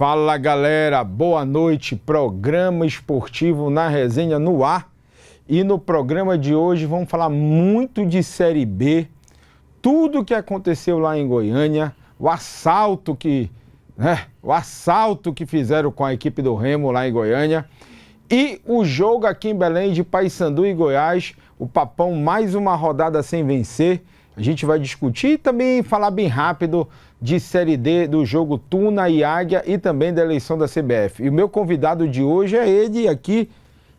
Fala galera, boa noite, programa esportivo na resenha no ar. E no programa de hoje vamos falar muito de Série B, tudo o que aconteceu lá em Goiânia, o assalto que fizeram com a equipe do Remo lá em Goiânia e o jogo aqui em Belém de Paysandu e Goiás, o Papão mais uma rodada sem vencer. A gente vai discutir e também falar bem rápido de Série D, do jogo Tuna e Águia e também da eleição da CBF. E o meu convidado de hoje é ele aqui,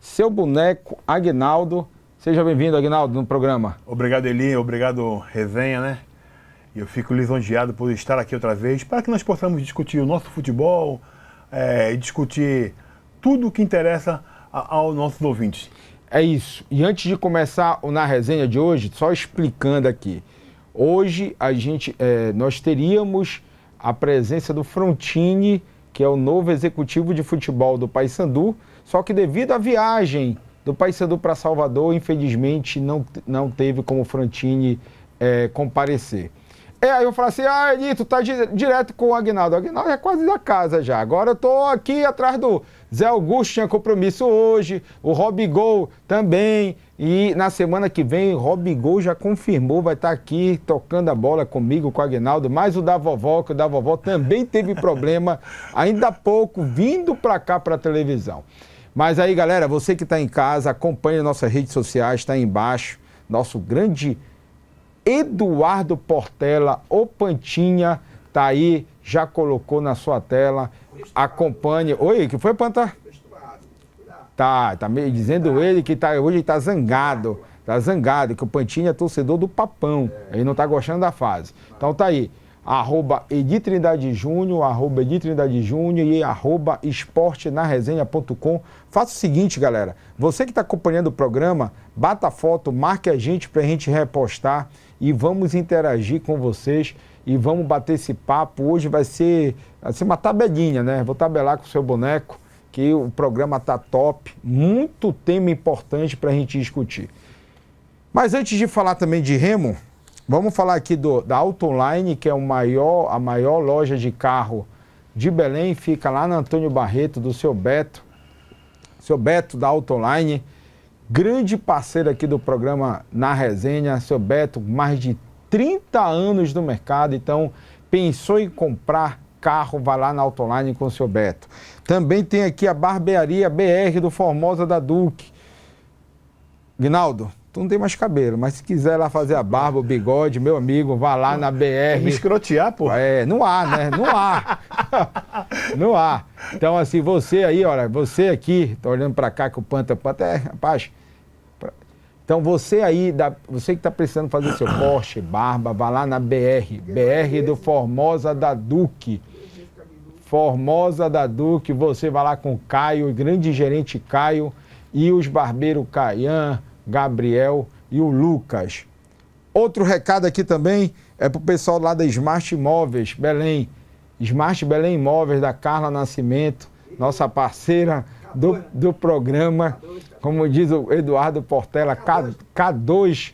seu boneco, Aguinaldo. Seja bem-vindo, Aguinaldo, no programa. Obrigado, Eli. Obrigado, resenha, né? E eu fico lisonjeado por estar aqui outra vez para que nós possamos discutir o nosso futebol e discutir tudo o que interessa aos nossos ouvintes. É isso. E antes de começar na resenha de hoje, só explicando aqui. Hoje nós teríamos a presença do Frontini, que é o novo executivo de futebol do Paysandu, só que devido à viagem do Paysandu para Salvador, infelizmente não teve como o Frontini comparecer. Aí eu falei assim, Eli, tu tá direto com o Aguinaldo. O Aguinaldo é quase da casa já. Agora eu tô aqui atrás do Zé Augusto, tinha compromisso hoje, o Robigol também. E na semana que vem, o Robigol já confirmou, vai estar aqui tocando a bola comigo, com o Aguinaldo. Mais o da vovó, que o da vovó também teve problema, ainda há pouco, vindo pra cá pra televisão. Mas aí, galera, você que tá em casa, acompanha nossas redes sociais, tá aí embaixo. Nosso grande Eduardo Portela, o Pantinha, tá aí, já colocou na sua tela, acompanhe. Oi, que foi, Panta? Tá me dizendo ele que hoje ele tá zangado, que o Pantinha é torcedor do Papão, ele não tá gostando da fase. Então tá aí, @EdiTrindadeJúnior, @EdiTrindadeJúnior e @esportenaresenha.com. Faça o seguinte, galera, você que está acompanhando o programa, bata a foto, marque a gente pra gente repostar e vamos interagir com vocês e vamos bater esse papo. Hoje vai ser uma tabelinha, né? Vou tabelar com o seu boneco, que o programa tá top, muito tema importante pra gente discutir. Mas antes de falar também de Remo, vamos falar aqui da Auto Online, que é a maior loja de carro de Belém, fica lá na Antônio Barreto, do seu Beto da Auto Online, grande parceiro aqui do programa Na Resenha, seu Beto, mais de 30 anos no mercado, então pensou em comprar carro, vai lá na Auto Online com o seu Beto. Também tem aqui a barbearia BR do Formosa da Duque. Guinaldo, tu não tem mais cabelo, mas se quiser lá fazer a barba, o bigode, meu amigo, vá lá na BR. Me escrotear, pô. No ar, né? No ar. No ar. Então, assim, você aí, olha, você aqui, tá olhando pra cá que o Panta, rapaz. Então, você aí, você que tá precisando fazer seu corte, barba, vá lá na BR do Formosa da Duque. Formosa da Duque, você vai lá com o Caio, o grande gerente Caio, e os barbeiros Caian, Gabriel e o Lucas. Outro recado aqui também é pro pessoal lá da Smart Imóveis Belém. Smart Belém Imóveis, da Carla Nascimento, nossa parceira do programa, como diz o Eduardo Portela, K2.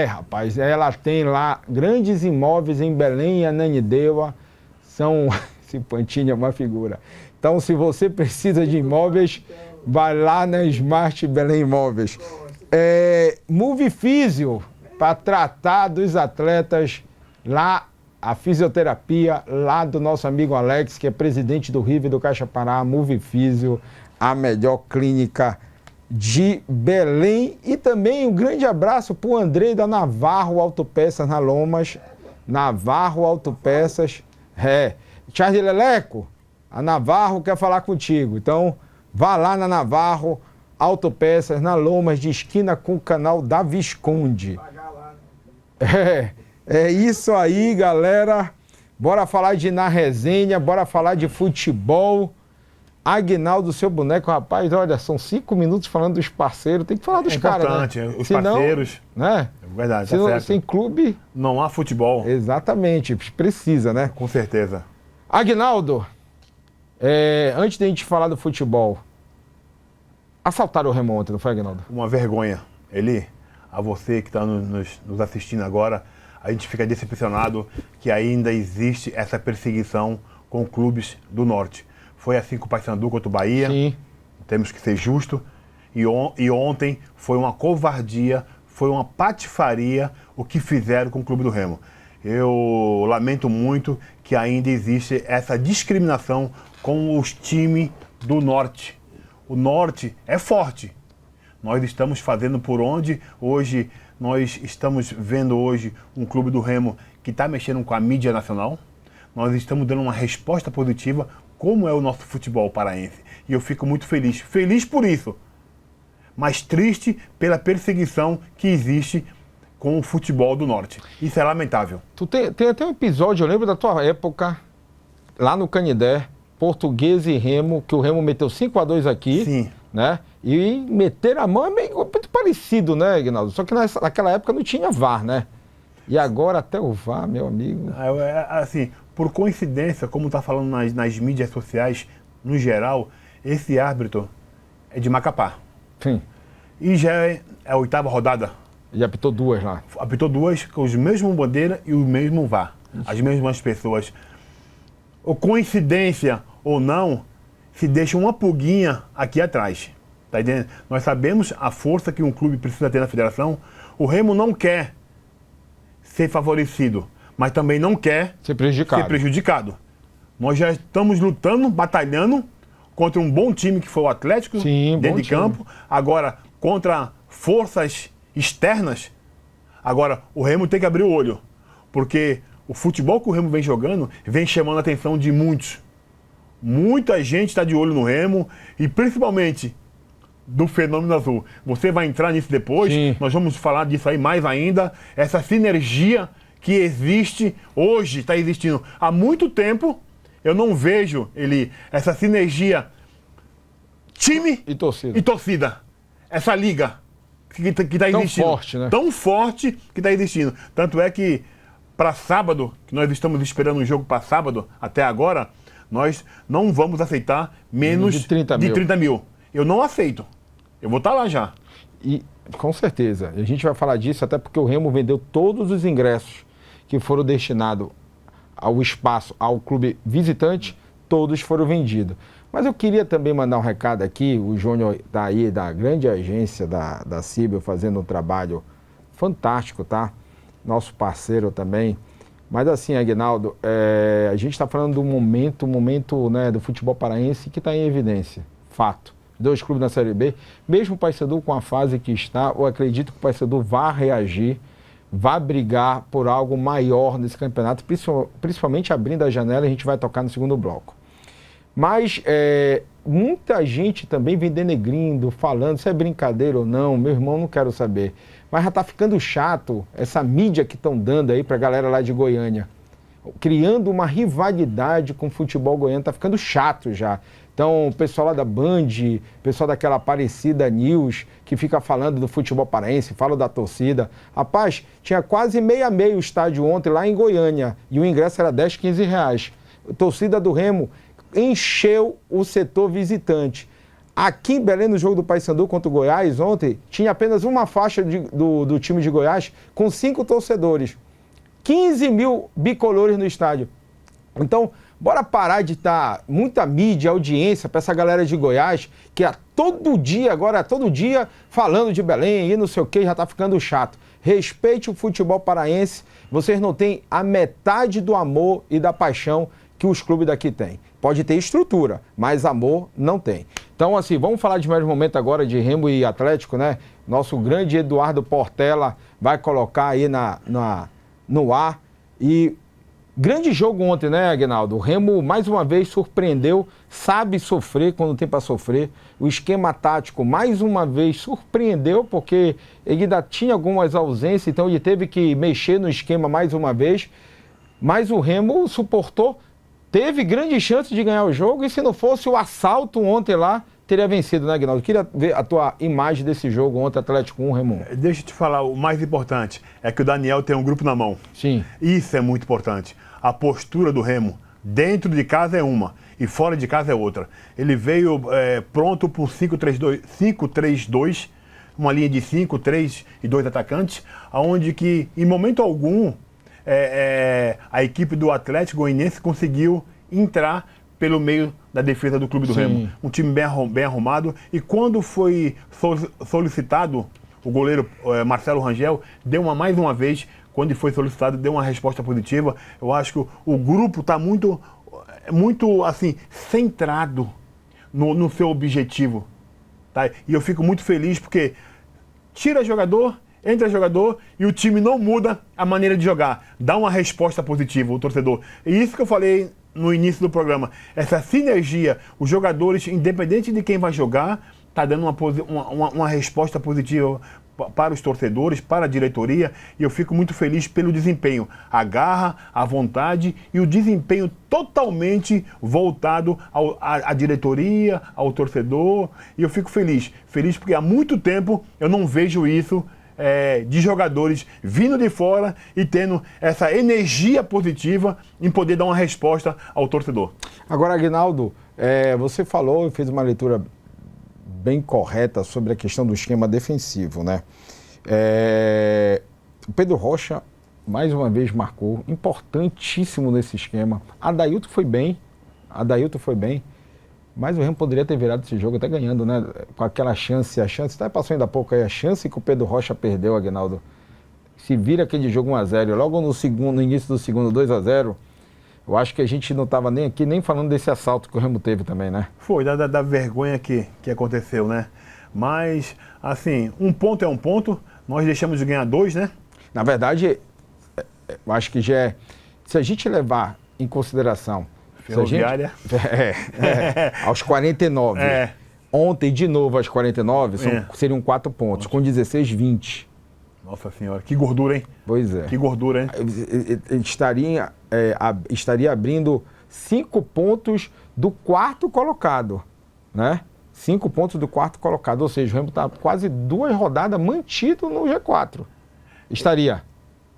Rapaz, ela tem lá grandes imóveis em Belém e Ananindeua. Esse Pantinho é uma figura. Então, se você precisa de imóveis, vai lá na Smart Belém Imóveis. Move Físio, para tratar dos atletas lá, a fisioterapia lá do nosso amigo Alex, que é presidente do River do Caixa Pará. Move Físio, a melhor clínica de Belém. E também um grande abraço para o Andrei da Navarro Autopeças na Lomas. Navarro Autopeças. Charles Leleco, a Navarro quer falar contigo. Então, vá lá na Navarro Autopeças, na Lomas, de esquina com o canal da Visconde. É isso aí, galera. Bora falar de Na Resenha, bora falar de futebol. Aguinaldo, seu boneco, rapaz, olha, são 5 minutos falando dos parceiros, tem que falar dos caras, né? É importante, os parceiros. Né? É verdade, tá certo. Sem clube... não há futebol. Exatamente, precisa, né? Com certeza. Aguinaldo, antes de a gente falar do futebol, assaltaram o Remo ontem, não foi, Aguinaldo? Uma vergonha. Eli, a você que está nos assistindo agora, a gente fica decepcionado que ainda existe essa perseguição com clubes do Norte. Foi assim com o Paysandu contra o Bahia. Sim. Temos que ser justos. E ontem foi uma covardia, foi uma patifaria o que fizeram com o Clube do Remo. Eu lamento muito que ainda existe essa discriminação com os times do Norte. O Norte é forte. Nós estamos fazendo por onde hoje, nós estamos vendo hoje um Clube do Remo que está mexendo com a mídia nacional. Nós estamos dando uma resposta positiva, como é o nosso futebol paraense. E eu fico muito feliz. Feliz por isso. Mas triste pela perseguição que existe com o futebol do Norte. Isso é lamentável. Tu tem até um episódio, eu lembro da tua época, lá no Canidé, Português e Remo, que o Remo meteu 5-2 aqui. Sim. Né? E meter a mão é meio muito parecido, né, Aguinaldo? Só que naquela época não tinha VAR, né? E agora até o VAR, meu amigo. Assim, por coincidência, como está falando nas mídias sociais, no geral, esse árbitro é de Macapá. Sim. E já é a 8ª rodada. E apitou 2 lá. Apitou 2 com os mesmos bandeira e o mesmo VAR. As mesmas pessoas. Ou coincidência ou não, se deixa uma pulguinha aqui atrás. Tá entendendo? Nós sabemos a força que um clube precisa ter na federação. O Remo não quer ser favorecido, mas também não quer ser prejudicado. Nós já estamos lutando, batalhando contra um bom time que foi o Atlético, sim, dentro de campo. Agora, contra forças externas, agora o Remo tem que abrir o olho. Porque o futebol que o Remo vem jogando vem chamando a atenção de muitos. Muita gente está de olho no Remo e principalmente do Fenômeno Azul. Você vai entrar nisso depois, sim. Nós vamos falar disso aí mais ainda. Essa sinergia que existe hoje, está existindo há muito tempo. Eu não vejo essa sinergia time e torcida. Essa liga que está existindo. Tão forte, né? Tão forte que está existindo. Tanto é que para sábado, que nós estamos esperando um jogo para sábado, até agora, nós não vamos aceitar menos de 30 mil. Eu não aceito. Eu vou estar lá já. E com certeza. A gente vai falar disso até porque o Remo vendeu todos os ingressos que foram destinados ao espaço, ao clube visitante, todos foram vendidos. Mas eu queria também mandar um recado aqui, o Júnior está aí da grande agência da Cibel fazendo um trabalho fantástico, tá? Nosso parceiro também. Mas assim, Aguinaldo, a gente está falando do momento né, do futebol paraense que está em evidência. Fato. 2 clubes na Série B. Mesmo o Paysandu com a fase que está, eu acredito que o Paysandu vai reagir, vai brigar por algo maior nesse campeonato, principalmente abrindo a janela, a gente vai tocar no segundo bloco. Mas muita gente também vem denegrindo, falando se é brincadeira ou não, meu irmão, não quero saber. Mas já está ficando chato essa mídia que estão dando aí para a galera lá de Goiânia. Criando uma rivalidade com o futebol goiano, está ficando chato já. Então, o pessoal lá da Band, o pessoal daquela Aparecida News, que fica falando do futebol paraense, fala da torcida. Rapaz, tinha quase meio o estádio ontem lá em Goiânia, e o ingresso era 10, 15 reais. A torcida do Remo encheu o setor visitante. Aqui em Belém, no jogo do Paysandu contra o Goiás, ontem, tinha apenas uma faixa do time de Goiás com 5 torcedores. 15 mil bicolores no estádio. Então, bora parar de estar muita mídia, audiência para essa galera de Goiás, que todo dia falando de Belém e não sei o que, já está ficando chato. Respeite o futebol paraense, vocês não têm a metade do amor e da paixão que os clubes daqui têm. Pode ter estrutura, mas amor não tem. Então, assim, vamos falar de mais um momento agora de Remo e Atlético, né? Nosso grande Eduardo Portela vai colocar aí no ar. E grande jogo ontem, né, Aguinaldo? O Remo, mais uma vez, surpreendeu, sabe sofrer quando tem para sofrer. O esquema tático, mais uma vez, surpreendeu, porque ele ainda tinha algumas ausências, então ele teve que mexer no esquema mais uma vez. Mas o Remo suportou, teve grande chance de ganhar o jogo, e se não fosse o assalto ontem lá, teria vencido, né, Aguinaldo? Queria ver a tua imagem desse jogo ontem, Atlético 1, Remo 1. Deixa eu te falar, o mais importante é que o Daniel tem um grupo na mão. Sim. Isso é muito importante. A postura do Remo, dentro de casa é uma e fora de casa é outra. Ele veio pronto para um 5-3-2, uma linha de 5, 3 e 2 atacantes, onde que, em momento algum, a equipe do Atlético Goianiense conseguiu entrar pelo meio da defesa do Clube do Remo. Um time bem arrumado. E quando foi solicitado, o goleiro Marcelo Rangel deu mais uma vez, quando foi solicitado, deu uma resposta positiva. Eu acho que o grupo está muito assim, centrado no seu objetivo. Tá? E eu fico muito feliz porque tira jogador, entra jogador e o time não muda a maneira de jogar. Dá uma resposta positiva o torcedor. E isso que eu falei no início do programa. Essa sinergia, os jogadores, independente de quem vai jogar, está dando uma resposta positiva para os torcedores, para a diretoria, e eu fico muito feliz pelo desempenho, a garra, a vontade e o desempenho totalmente voltado à diretoria, ao torcedor, e eu fico feliz porque há muito tempo eu não vejo isso de jogadores vindo de fora e tendo essa energia positiva em poder dar uma resposta ao torcedor. Agora, Aguinaldo, você falou e fez uma leitura bem correta sobre a questão do esquema defensivo, né? O Pedro Rocha, mais uma vez, marcou, importantíssimo nesse esquema. Adailton foi bem, mas o Remo poderia ter virado esse jogo até ganhando, né? Com aquela chance, até passou ainda há pouco aí, a chance que o Pedro Rocha perdeu, Aguinaldo. Se vira aquele jogo 1-0, logo no início do segundo 2-0, eu acho que a gente não estava nem aqui, nem falando desse assalto que o Remo teve também, né? Foi, da vergonha que aconteceu, né? Mas, assim, um ponto é um ponto, nós deixamos de ganhar 2, né? Na verdade, eu acho que já se a gente levar em consideração... Ferroviária. Aos 49. Ontem, de novo, aos 49, seriam 4 pontos, com 16, 20. Nossa Senhora, que gordura, hein? Pois é. Que gordura, hein? Estaria abrindo 5 pontos do quarto colocado, né? 5 pontos do quarto colocado, ou seja, o Remo está quase 2 rodadas mantido no G4. Estaria,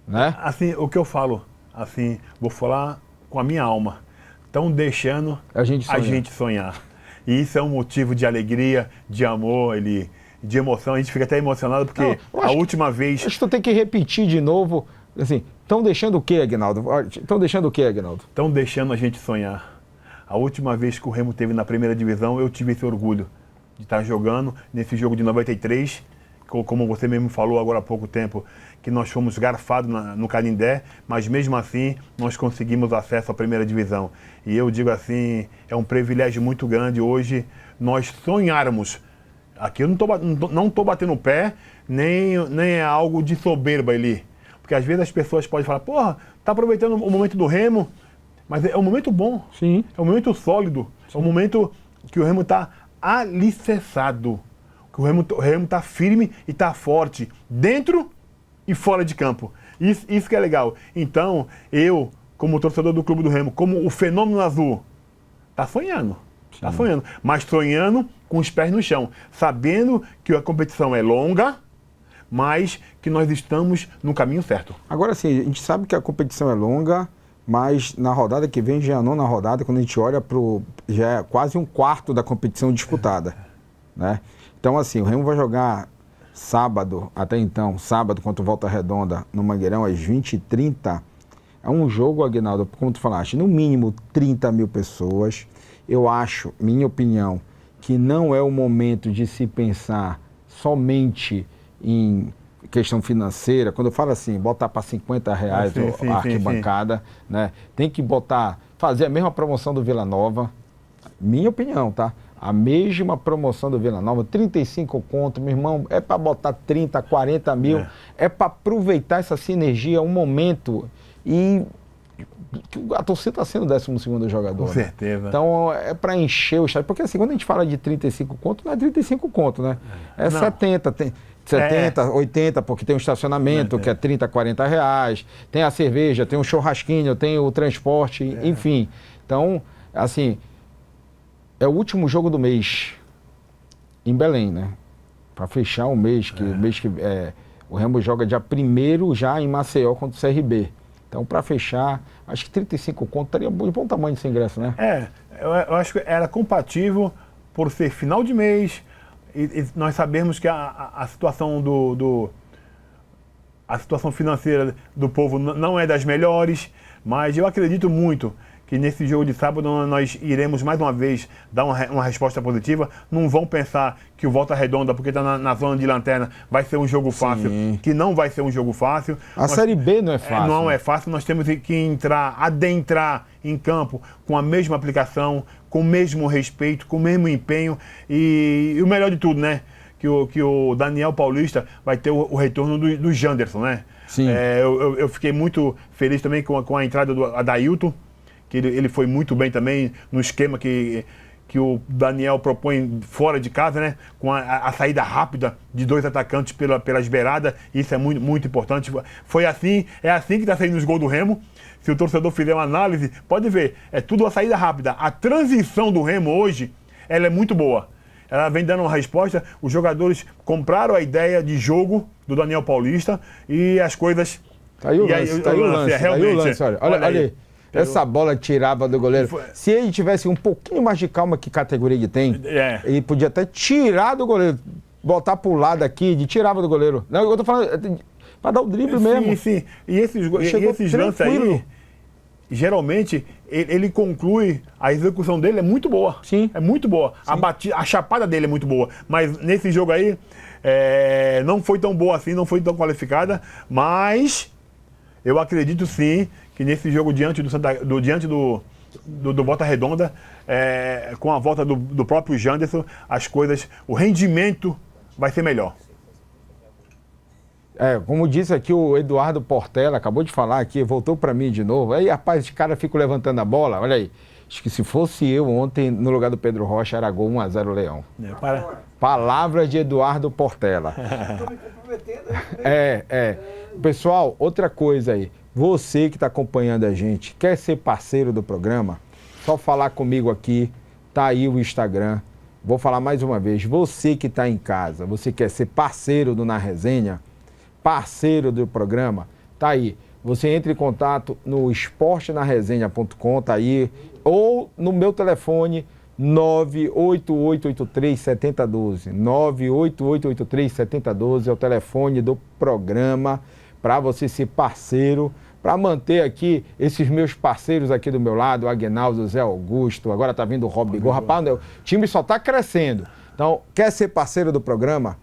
né? Assim, o que eu falo, assim, vou falar com a minha alma. Estão deixando a gente sonhar. E isso é um motivo de alegria, de amor, de emoção. A gente fica até emocionado porque a última vez... Acho que tu tem que repetir de novo, assim, estão deixando o quê, Aguinaldo? Estão deixando o quê, Aguinaldo? Estão deixando a gente sonhar. A última vez que o Remo teve na primeira divisão, eu tive esse orgulho de estar jogando nesse jogo de 93, como você mesmo falou agora há pouco tempo, que nós fomos garfados no Canindé, mas mesmo assim nós conseguimos acesso à primeira divisão. E eu digo assim, é um privilégio muito grande hoje nós sonharmos. Aqui eu não estou batendo o pé, nem é algo de soberba ali. Porque às vezes as pessoas podem falar, porra, tá aproveitando o momento do Remo, mas é um momento bom. Sim. É um momento sólido. Sim. É um momento que o Remo está alicerçado. Que o Remo está firme e está forte, dentro e fora de campo. Isso que é legal. Então, eu, como torcedor do Clube do Remo, como o fenômeno azul, tá sonhando. Tá sonhando. Mas sonhando com os pés no chão. Sabendo que a competição é longa, mas que nós estamos no caminho certo. Agora sim, a gente sabe que a competição é longa, mas na rodada que vem, já é a 9ª rodada, quando a gente olha já é quase um quarto da competição disputada, né? Então, assim, o Remo vai jogar sábado contra o Volta Redonda, no Mangueirão, às 20h30. É um jogo, Aguinaldo, como tu falaste, no mínimo 30 mil pessoas. Eu acho, minha opinião, que não é o momento de se pensar somente em questão financeira. Quando eu falo assim, botar para R$50 a arquibancada, né? Tem que fazer a mesma promoção do Vila Nova. Minha opinião, tá? A mesma promoção do Vila Nova, 35 conto, meu irmão, é para botar 30, 40 mil, é para aproveitar essa sinergia, um momento, e a torcida está sendo o 12º jogador. Com certeza. Né? Então é para encher o estádio, porque assim, quando a gente fala de 35 conto, não é 35 conto, né? É 70, 80, porque tem um estacionamento que é 30, 40 reais, tem a cerveja, tem o churrasquinho, tem o transporte, enfim. Então, assim... É o último jogo do mês em Belém, né? Para fechar o mês, o Remo joga dia 1º já em Maceió contra o CRB. Então, para fechar, acho que 35 conto estaria de bom tamanho esse ingresso, né? Eu acho que era compatível por ser final de mês e nós sabemos que a situação a situação financeira do povo não é das melhores, mas eu acredito muito que nesse jogo de sábado nós iremos mais uma vez dar uma resposta positiva. Não vão pensar que o Volta Redonda, porque está na zona de lanterna, vai ser um jogo fácil, que não vai ser um jogo fácil. Série B não é fácil. Não é fácil, nós temos que adentrar em campo com a mesma aplicação, com o mesmo respeito, com o mesmo empenho e o melhor de tudo, né? Que o Daniel Paulista vai ter o retorno do Janderson, né? Sim. Eu fiquei muito feliz também com a entrada do Adailton, que ele foi muito bem também no esquema que o Daniel propõe fora de casa, né? Com a saída rápida de 2 atacantes pelas beiradas, isso é muito, muito importante. É assim que está saindo os gols do Remo. Se o torcedor fizer uma análise, pode ver, é tudo a saída rápida. A transição do Remo hoje, ela é muito boa. Ela vem dando uma resposta, os jogadores compraram a ideia de jogo do Daniel Paulista e as coisas... Tá aí o lance, olha aí. Essa bola tirava do goleiro. Se ele tivesse um pouquinho mais de calma, que categoria ele tem, ele podia até tirar do goleiro, botar pro lado aqui, tirava do goleiro. Não, eu tô falando para dar o drible mesmo. Sim. E esses lances aí, geralmente, ele conclui, a execução dele é muito boa. Sim. É muito boa. A chapada dele é muito boa. Mas nesse jogo aí, não foi tão boa assim, não foi tão qualificada, mas eu acredito sim que nesse jogo diante do Volta Redonda, com a volta do próprio Janderson, o rendimento vai ser melhor. Como disse aqui o Eduardo Portela, acabou de falar aqui, voltou para mim de novo. Aí, rapaz, esse cara fica levantando a bola, olha aí. Acho que se fosse eu ontem, no lugar do Pedro Rocha, era gol 1-0 Leão. Palavras de Eduardo Portela. Estou me comprometendo. Pessoal, outra coisa aí. Você que está acompanhando a gente, quer ser parceiro do programa? Só falar comigo aqui, tá aí o Instagram. Vou falar mais uma vez. Você que está em casa, você quer ser parceiro do Na Resenha, parceiro do programa, tá aí. Você entra em contato no esportenaresenha.com, tá aí, ou no meu telefone 988837012. 988837012 é o telefone do programa para você ser parceiro, para manter aqui esses meus parceiros aqui do meu lado, o Aguinaldo, o Zé Augusto, agora tá vindo o Rob Bigor. Rapaz, o time só tá crescendo. Então, quer ser parceiro do programa?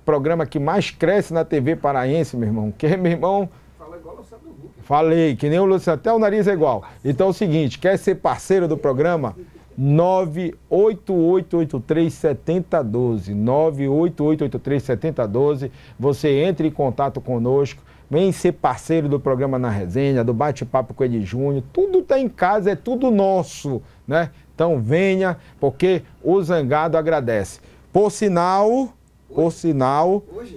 Programa que mais cresce na TV paraense, meu irmão. Que, meu irmão... Fala igual o Luciano Huck. Falei, que nem o Luciano, até o nariz é igual. Então é o seguinte, quer ser parceiro do programa? 988837012. 988837012. Você entra em contato conosco. Vem ser parceiro do programa Na Resenha, do Bate-Papo com Edi Júnior. Tudo tá em casa, é tudo nosso, né? Então venha, porque o Zangado agradece. Por sinal,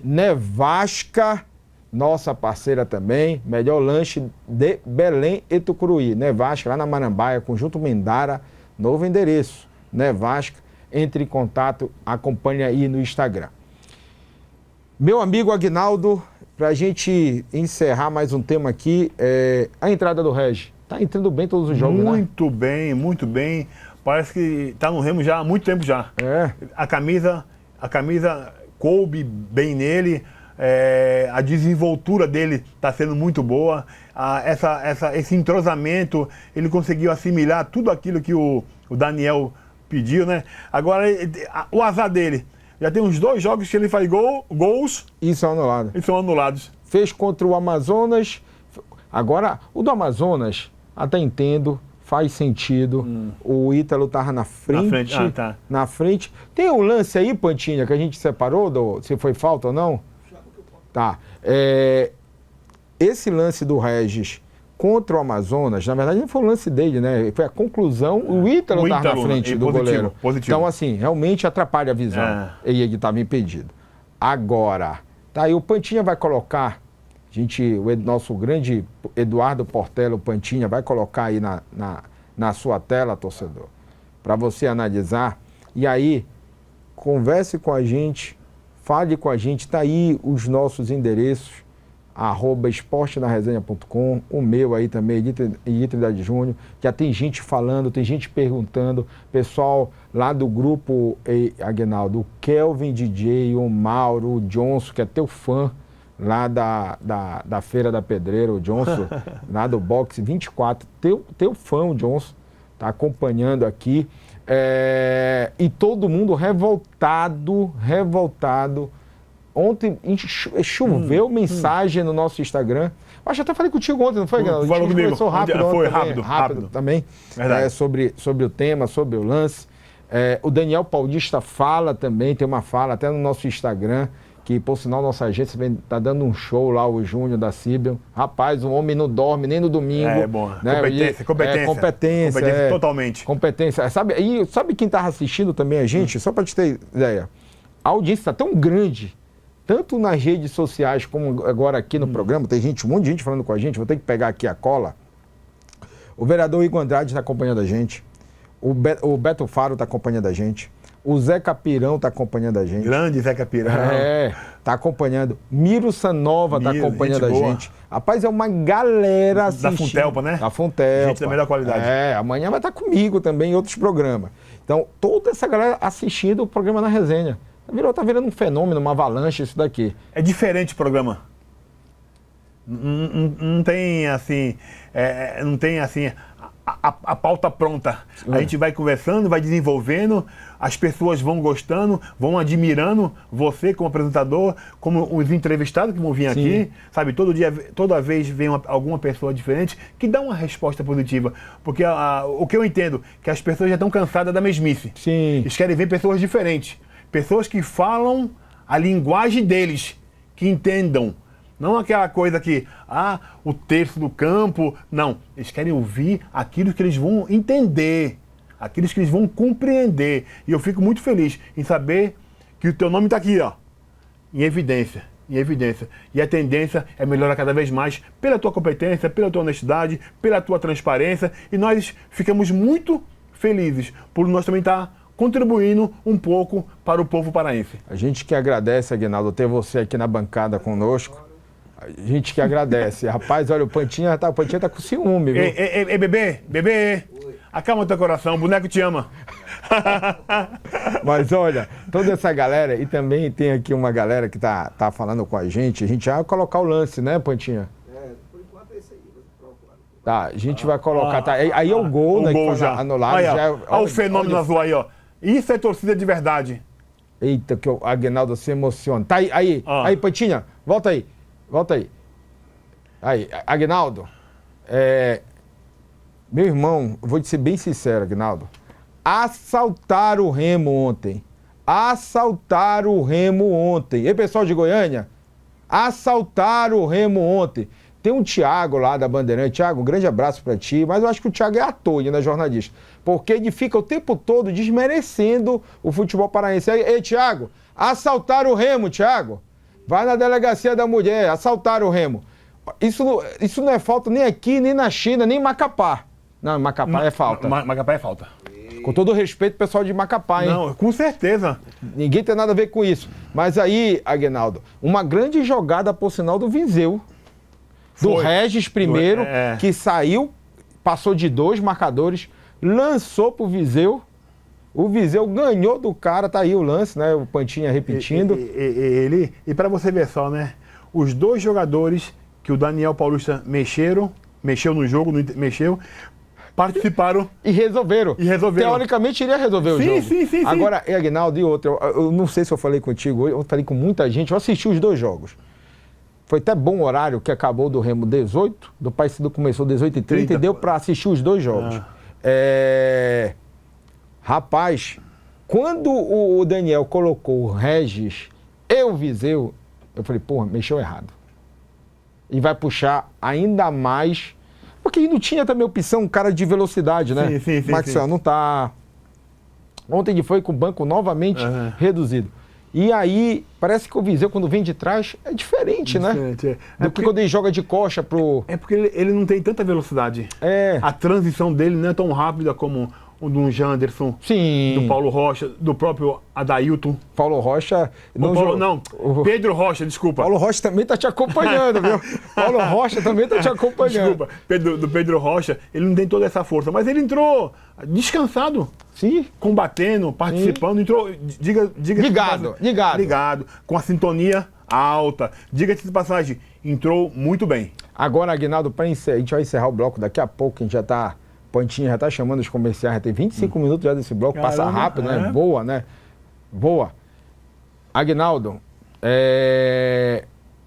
Nevasca, nossa parceira também, melhor lanche de Belém e Tucuruí. Nevasca, lá na Marambaia, Conjunto Mendara, novo endereço. Nevasca, entre em contato, acompanhe aí no Instagram. Meu amigo Aguinaldo, para a gente encerrar mais um tema aqui, a entrada do Regi. Está entrando bem todos os jogos, muito bem, muito bem. Parece que está no Remo já há muito tempo já. A camisa coube bem nele, a desenvoltura dele está sendo muito boa. Esse entrosamento, ele conseguiu assimilar tudo aquilo que o Daniel pediu, né? Agora, o azar dele. Já tem uns 2 jogos que ele faz gols e são anulados. Fez contra o Amazonas. Agora, o do Amazonas, até entendo, faz sentido. O Ítalo estava na frente. Na frente. Tem um lance aí, Pantinha, que a gente separou, se foi falta ou não? Tá. Esse lance do Regis contra o Amazonas, na verdade não foi o lance dele, né? Foi a conclusão, o Ítalo estava na frente do goleiro. Positivo. Então, assim, realmente atrapalha a visão. E ele estava impedido. Agora, tá aí, o Pantinha vai colocar, o nosso grande Eduardo Portela, o Pantinha, vai colocar aí na sua tela, torcedor, para você analisar. E aí, converse com a gente, fale com a gente, tá aí os nossos endereços, @esportenaresenha.com, o meu aí também, Edi Trindade Júnior. Já tem gente falando, tem gente perguntando, pessoal lá do grupo Aguinaldo, o Kelvin DJ, o Mauro, o Johnson, que é teu fã, lá da Feira da Pedreira, o Johnson, lá do Boxe 24. Teu fã, o Johnson, tá acompanhando aqui. E todo mundo revoltado. Ontem choveu mensagem no nosso Instagram. Acho que até falei contigo ontem, não foi, Guinaldo? A gente conversou rápido Foi ontem rápido também. Sobre o tema, sobre o lance. O Daniel Paulista fala também, tem uma fala até no nosso Instagram, que por sinal nossa agência tá dando um show lá, o Júnior da Cibel. Rapaz, o homem não dorme nem no domingo. É bom. Né? Competência totalmente. Competência. Sabe quem tava assistindo também a gente? Só para te ter ideia. A audiência está tão grande, tanto nas redes sociais como agora aqui no programa, tem um monte de gente falando com a gente, vou ter que pegar aqui a cola. O vereador Igor Andrade está acompanhando a gente, o Beto Faro está acompanhando a gente, o Zé Capirão está acompanhando a gente. Grande Zé Capirão. Está acompanhando. Miro Sanova está acompanhando a gente. Rapaz, é uma galera assistindo. Da Funtelpa, né? Da Funtelpa. Gente da melhor qualidade. Amanhã vai estar comigo também em outros programas. Então, toda essa galera assistindo o programa Na Resenha. Tá virando um fenômeno, uma avalanche isso daqui. É diferente o programa. Não tem assim, a pauta pronta. A gente vai conversando, vai desenvolvendo, as pessoas vão gostando, vão admirando você como apresentador, como os entrevistados que vão vir aqui, sabe? Toda vez vem alguma pessoa diferente que dá uma resposta positiva. Porque o que eu entendo, que as pessoas já estão cansadas da mesmice. Sim. Eles querem ver pessoas diferentes. Pessoas que falam a linguagem deles, que entendam. Não aquela coisa que, o terço do campo. Não, eles querem ouvir aquilo que eles vão entender, aquilo que eles vão compreender. E eu fico muito feliz em saber que o teu nome está aqui, ó, em evidência. E a tendência é melhorar cada vez mais pela tua competência, pela tua honestidade, pela tua transparência. E nós ficamos muito felizes por nós também estar contribuindo um pouco para o povo paraense. A gente que agradece, Aguinaldo, ter você aqui na bancada conosco. A gente que agradece. Rapaz, olha, o Pantinha tá com ciúme, viu? Ei, bebê, acalma teu coração, o boneco te ama. Mas olha, toda essa galera, e também tem aqui uma galera que tá falando com a gente vai colocar o lance, né, Pantinha? Por enquanto é isso aí. Tá, a gente vai colocar, tá, aí é o gol, né, gol que foi anulado. Olha o fenômeno azul aí, ó. Isso é torcida de verdade. Eita, que o Aguinaldo se emociona. Tá aí, Pantinha, volta aí. Aí, Aguinaldo, meu irmão, vou te ser bem sincero, Aguinaldo, assaltaram o Remo ontem. Ei, pessoal de Goiânia, assaltaram o Remo ontem. Tem um Thiago lá da Bandeirante. Thiago, um grande abraço pra ti, mas eu acho que o Thiago é ator, né, jornalista, porque ele fica o tempo todo desmerecendo o futebol paraense. Ei, Thiago, assaltaram o Remo, Thiago. Vai na delegacia da mulher, assaltaram o Remo. Isso não é falta nem aqui, nem na China, nem em Macapá. Não, Macapá é falta. Macapá é falta. Com todo o respeito, pessoal de Macapá, hein? Não, com certeza. Ninguém tem nada a ver com isso. Mas aí, Aguinaldo, uma grande jogada, por sinal, do Viseu. Do Regis primeiro, que saiu, passou de 2 marcadores, lançou pro Viseu. O Viseu ganhou do cara, tá aí o lance, né? O Pantinha repetindo. E para você ver só, né? Os 2 jogadores que o Daniel Paulista mexeu no jogo, participaram. E resolveram. Teoricamente iria resolver o jogo. Sim. Agora, Aguinaldo, e outra, eu não sei se eu falei contigo hoje, eu falei com muita gente, eu assisti os 2 jogos. Foi até bom horário que acabou do Remo 18, do Paysandu começou 18h30 e deu para assistir os 2 jogos. Rapaz, quando o Daniel colocou o Regis e o Viseu, eu falei, porra, mexeu errado. E vai puxar ainda mais, porque não tinha também opção, um cara de velocidade, né? Sim. Maxwell não tá. Ontem ele foi com o banco novamente reduzido. E aí, parece que o Viseu, quando vem de trás, é diferente, né? Do que quando ele joga de coxa pro... É porque ele não tem tanta velocidade. A transição dele não é tão rápida como o do Janderson, do Paulo Rocha, do próprio Adailton. Paulo Rocha... Pedro Rocha, desculpa. Paulo Rocha também tá te acompanhando, viu? Paulo Rocha também tá te acompanhando. Desculpa, do Pedro Rocha, ele não tem toda essa força, mas ele entrou descansado. Sim. Combatendo, participando, entrou, ligado, com a sintonia alta. Diga-se de passagem, entrou muito bem. Agora, Aguinaldo, a gente vai encerrar o bloco daqui a pouco, a gente já tá... Pontinha já tá chamando os comerciais, já tem 25 minutos já desse bloco, Caramba, passa rápido, né? Voa, né? Voa. Aguinaldo,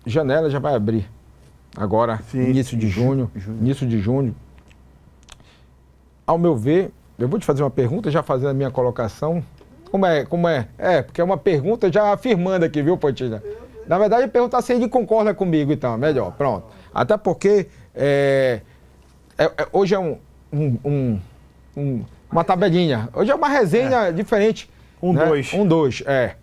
janela já vai abrir. Agora, Sim, início de junho. Início de junho. Ao meu ver, eu vou te fazer uma pergunta, já fazendo a minha colocação. Como é? Porque é uma pergunta já afirmando aqui, viu, Pontinha? Na verdade, perguntar se ele concorda comigo, então, melhor, pronto. Até porque hoje é uma tabelinha. Hoje é uma resenha diferente. Né? 1-2,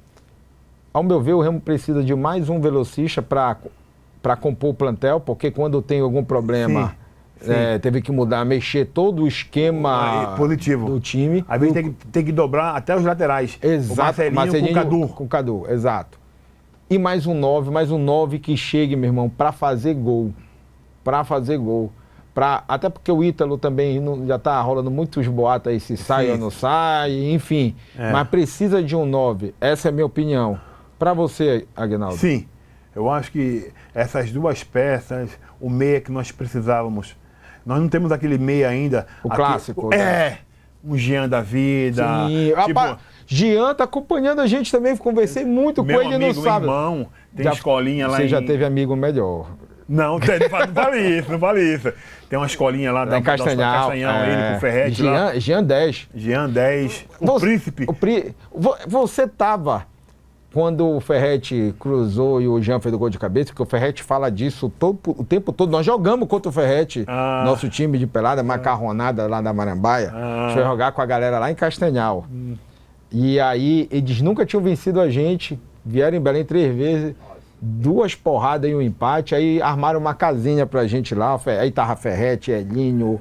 Ao meu ver, o Remo precisa de mais um velocista para compor o plantel, porque quando tem algum problema, sim. Teve que mexer todo o esquema positivo do time. Às vezes tem que dobrar até os laterais. Exato. O Marcelinho com o Cadu, exato. E mais um 9 que chegue, meu irmão, para fazer gol. Até porque o Ítalo também já tá rolando muitos boatos aí, se sai ou não sai, enfim. Mas precisa de um 9, essa é a minha opinião. Para você, Aguinaldo. Sim, eu acho que essas duas peças, o meia que nós precisávamos, nós não temos aquele meia ainda. O clássico. Um Jean da vida. Sim. Jean tá acompanhando a gente também, conversei muito com ele no sábado. Meu irmão, tem escolinha lá Você já teve amigo melhor. Não vale isso. Tem uma escolinha lá da Castanhal, ele com o Ferretti lá. Jean 10. Jean 10. O Príncipe. Você tava quando o Ferretti cruzou e o Jean fez o gol de cabeça, porque o Ferretti fala disso o tempo todo. Nós jogamos contra o Ferretti, nosso time de pelada, macarronada lá da Marambaia. A gente foi jogar com a galera lá em Castanhal. E aí, eles nunca tinham vencido a gente, vieram em Belém 3 vezes. 2 porradas e um empate, aí armaram uma casinha pra gente lá, aí tava Ferretti, Elinho,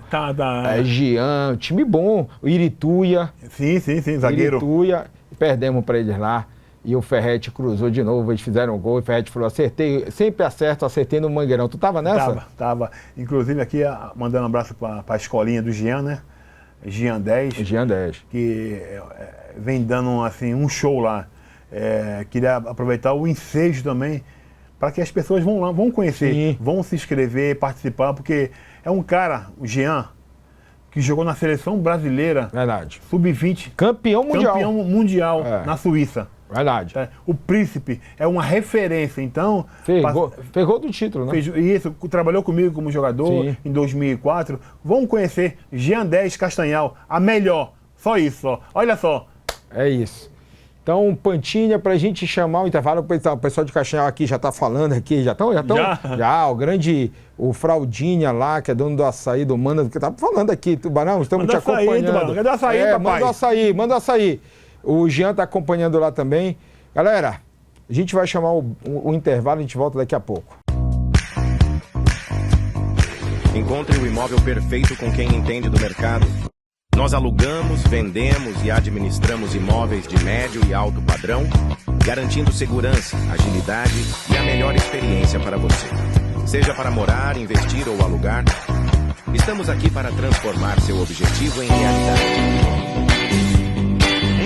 Jean, time bom, o Irituia. Sim, zagueiro. Irituia, perdemos pra eles lá, e o Ferretti cruzou de novo, eles fizeram um gol, e o Ferretti falou, sempre acertei no Mangueirão. Tu tava nessa? Tava. Inclusive aqui, mandando um abraço pra escolinha do Jean, né? Jean 10. Jean 10. Que vem dando, assim, um show lá. Queria aproveitar o ensejo também para que as pessoas vão lá, vão conhecer, sim, vão se inscrever, participar, porque é um cara, o Jean, que jogou na seleção brasileira, verdade, sub-20, campeão mundial na Suíça. Verdade. O Príncipe é uma referência, então... Fez gol do título, né? Isso, trabalhou comigo como jogador, sim, em 2004. Vão conhecer Jean 10 Castanhal, a melhor, só isso, só. Olha só. É isso. Então, Pantinha, pra gente chamar o intervalo, o pessoal de Castanhal aqui já tá falando aqui, já estão? Já, o Fraldinha lá, que é dono do açaí do Manda, que tá falando aqui, Tubarão, estamos te acompanhando. Tubarão. Cadê o açaí, papai? Manda o açaí. O Jean tá acompanhando lá também. Galera, a gente vai chamar o intervalo, a gente volta daqui a pouco. Encontre o imóvel perfeito com quem entende do mercado. Nós alugamos, vendemos e administramos imóveis de médio e alto padrão, garantindo segurança, agilidade e a melhor experiência para você. Seja para morar, investir ou alugar, estamos aqui para transformar seu objetivo em realidade.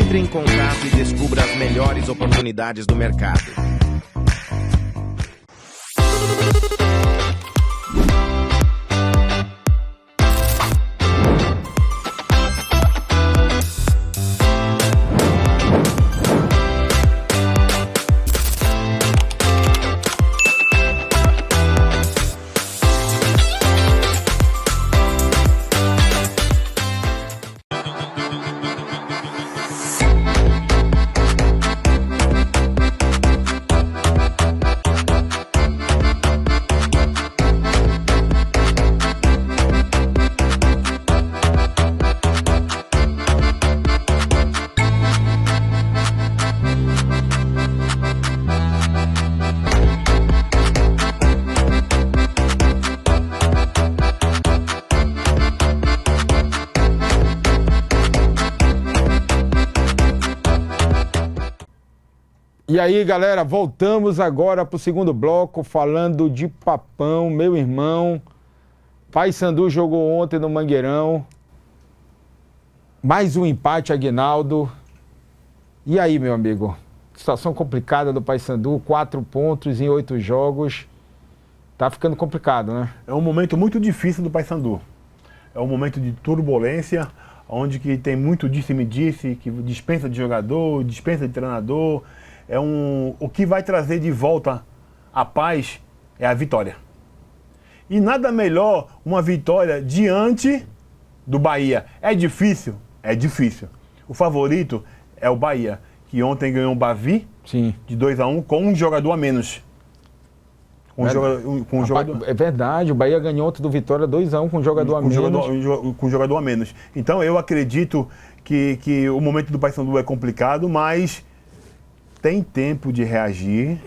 Entre em contato e descubra as melhores oportunidades do mercado. E aí, galera, voltamos agora para o segundo bloco, falando de Papão, meu irmão. Paysandu jogou ontem no Mangueirão. Mais um empate, Aguinaldo. E aí, meu amigo? situação complicada do Paysandu, 4 pontos em 8 jogos. Tá ficando complicado, né? É um momento muito difícil do Paysandu. É um momento de turbulência, onde que tem muito disse-me-disse, que dispensa de jogador, dispensa de treinador. O que vai trazer de volta a paz é a vitória. E nada melhor uma vitória diante do Bahia. É difícil? É difícil. O favorito é o Bahia, que ontem ganhou um Bavi Sim. de 2-1 com um jogador a menos. É verdade, o Bahia ganhou ontem do Vitória 2-1 com um jogador a menos. Com um jogador a menos. Então eu acredito que o momento do Paysandu é complicado, mas tem tempo de reagir,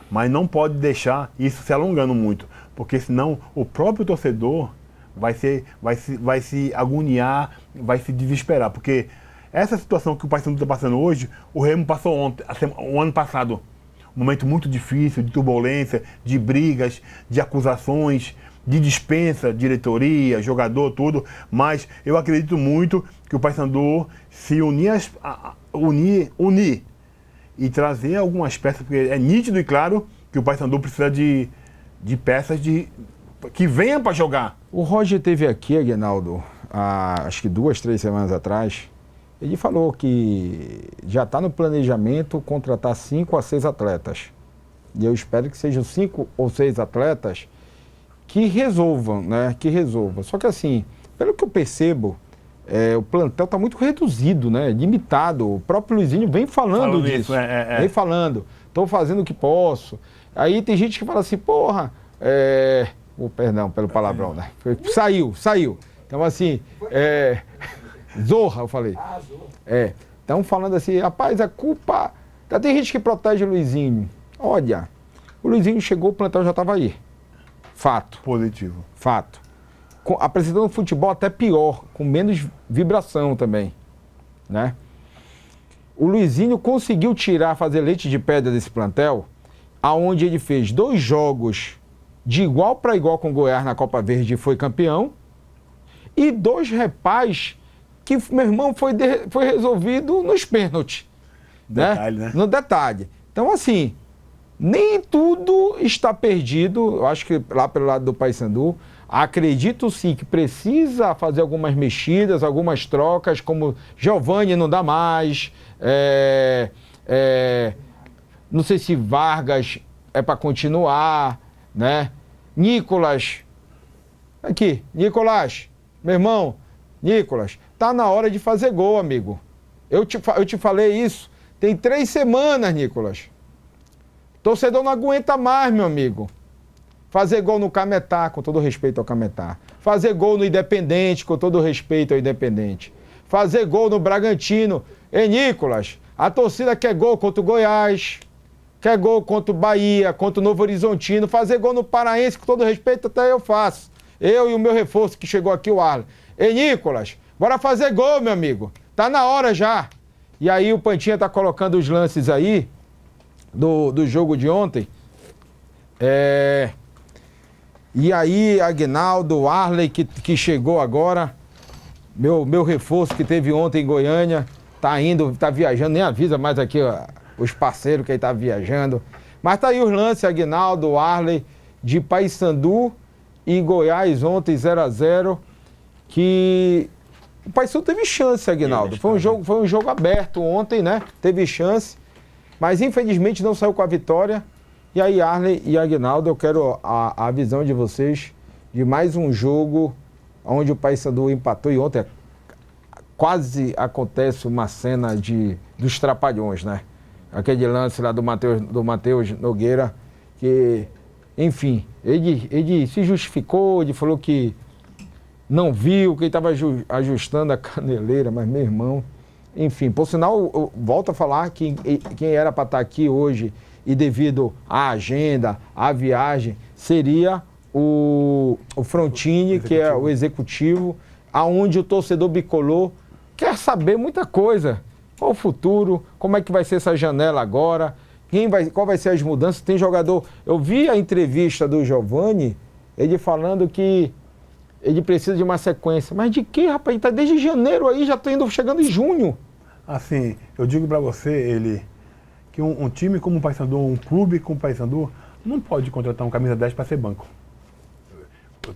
mas não pode deixar isso se alongando muito, porque senão o próprio torcedor vai se agoniar, vai se desesperar, porque essa situação que o Paysandu está passando hoje, o Remo passou ontem, o ano passado. Um momento muito difícil, de turbulência, de brigas, de acusações, de dispensa, diretoria, jogador, tudo. Mas eu acredito muito que o Paysandu se unir e trazer algumas peças, porque é nítido e claro que o Paysandu precisa de peças que venham para jogar. O Roger teve aqui, Aguinaldo, acho que 2, 3 semanas atrás. Ele falou que já está no planejamento contratar 5 a 6 atletas. E eu espero que sejam 5 ou 6 atletas que resolvam, né? Que resolvam. Só que assim, pelo que eu percebo, o plantel está muito reduzido, né? Limitado. O próprio Luizinho vem falando disso. Vem falando. Estou fazendo o que posso. Aí tem gente que fala assim, porra, perdão pelo palavrão, né? Saiu. Então assim, Zorra, eu falei. Zorra. Estão falando assim, rapaz, a culpa... Tem gente que protege o Luizinho. Olha, o Luizinho chegou, o plantel já estava aí. Fato. Positivo. Fato. Apresentando um futebol até pior, com menos vibração também, né? O Luizinho conseguiu fazer leite de pedra desse plantel, aonde ele fez 2 jogos de igual para igual com o Goiás na Copa Verde e foi campeão, e 2 repás que, meu irmão, foi resolvido nos pênaltis. Detalhe, né? No detalhe. Então, assim, nem tudo está perdido. Eu acho que lá pelo lado do Paysandu, acredito sim que precisa fazer algumas mexidas, algumas trocas, como Giovani não dá mais, não sei se Vargas é para continuar, né? Nicolas, meu irmão, Nicolas, tá na hora de fazer gol, amigo. Eu te falei isso. Tem 3 semanas, Nicolas. Torcedor não aguenta mais, meu amigo. Fazer gol no Cametá, com todo respeito ao Cametá. Fazer gol no Independente, com todo respeito ao Independente. Fazer gol no Bragantino. Ei, Nicolas, a torcida quer gol contra o Goiás, quer gol contra o Bahia, contra o Novo Horizontino. Fazer gol no Paraense, com todo respeito, até eu faço. Eu e o meu reforço que chegou aqui, o Arlen. Ei, Nicolas, bora fazer gol, meu amigo. Tá na hora já. E aí o Pantinha tá colocando os lances aí do jogo de ontem. E aí, Aguinaldo, Arley, que chegou agora, meu reforço que teve ontem em Goiânia, tá viajando, nem avisa mais aqui os parceiros que ele tá viajando. Mas tá aí os lances, Aguinaldo, Arley, de Paysandu e Goiás ontem 0-0, que o Paysandu teve chance, Aguinaldo. Foi um jogo aberto ontem, né? Teve chance, mas infelizmente não saiu com a vitória. E aí, Arley e Aguinaldo, eu quero a visão de vocês de mais um jogo onde o Paysandu empatou. E ontem quase acontece uma cena dos Trapalhões, né? Aquele lance lá do Matheus Nogueira, que, enfim, ele se justificou, ele falou que não viu, que ele estava ajustando a caneleira, mas, meu irmão, enfim, por sinal, eu volto a falar que quem era para estar aqui hoje e devido à agenda, à viagem, seria o Frontini, que é o executivo, aonde o torcedor bicolor quer saber muita coisa. Qual o futuro, como é que vai ser essa janela agora, qual vai ser as mudanças, tem jogador... Eu vi a entrevista do Giovani, ele falando que ele precisa de uma sequência. Mas de quê, rapaz? Ele tá desde janeiro aí, já tô chegando em junho. Assim, eu digo para você, que um time como o Paysandu, um clube como o Paysandu, não pode contratar um camisa 10 para ser banco.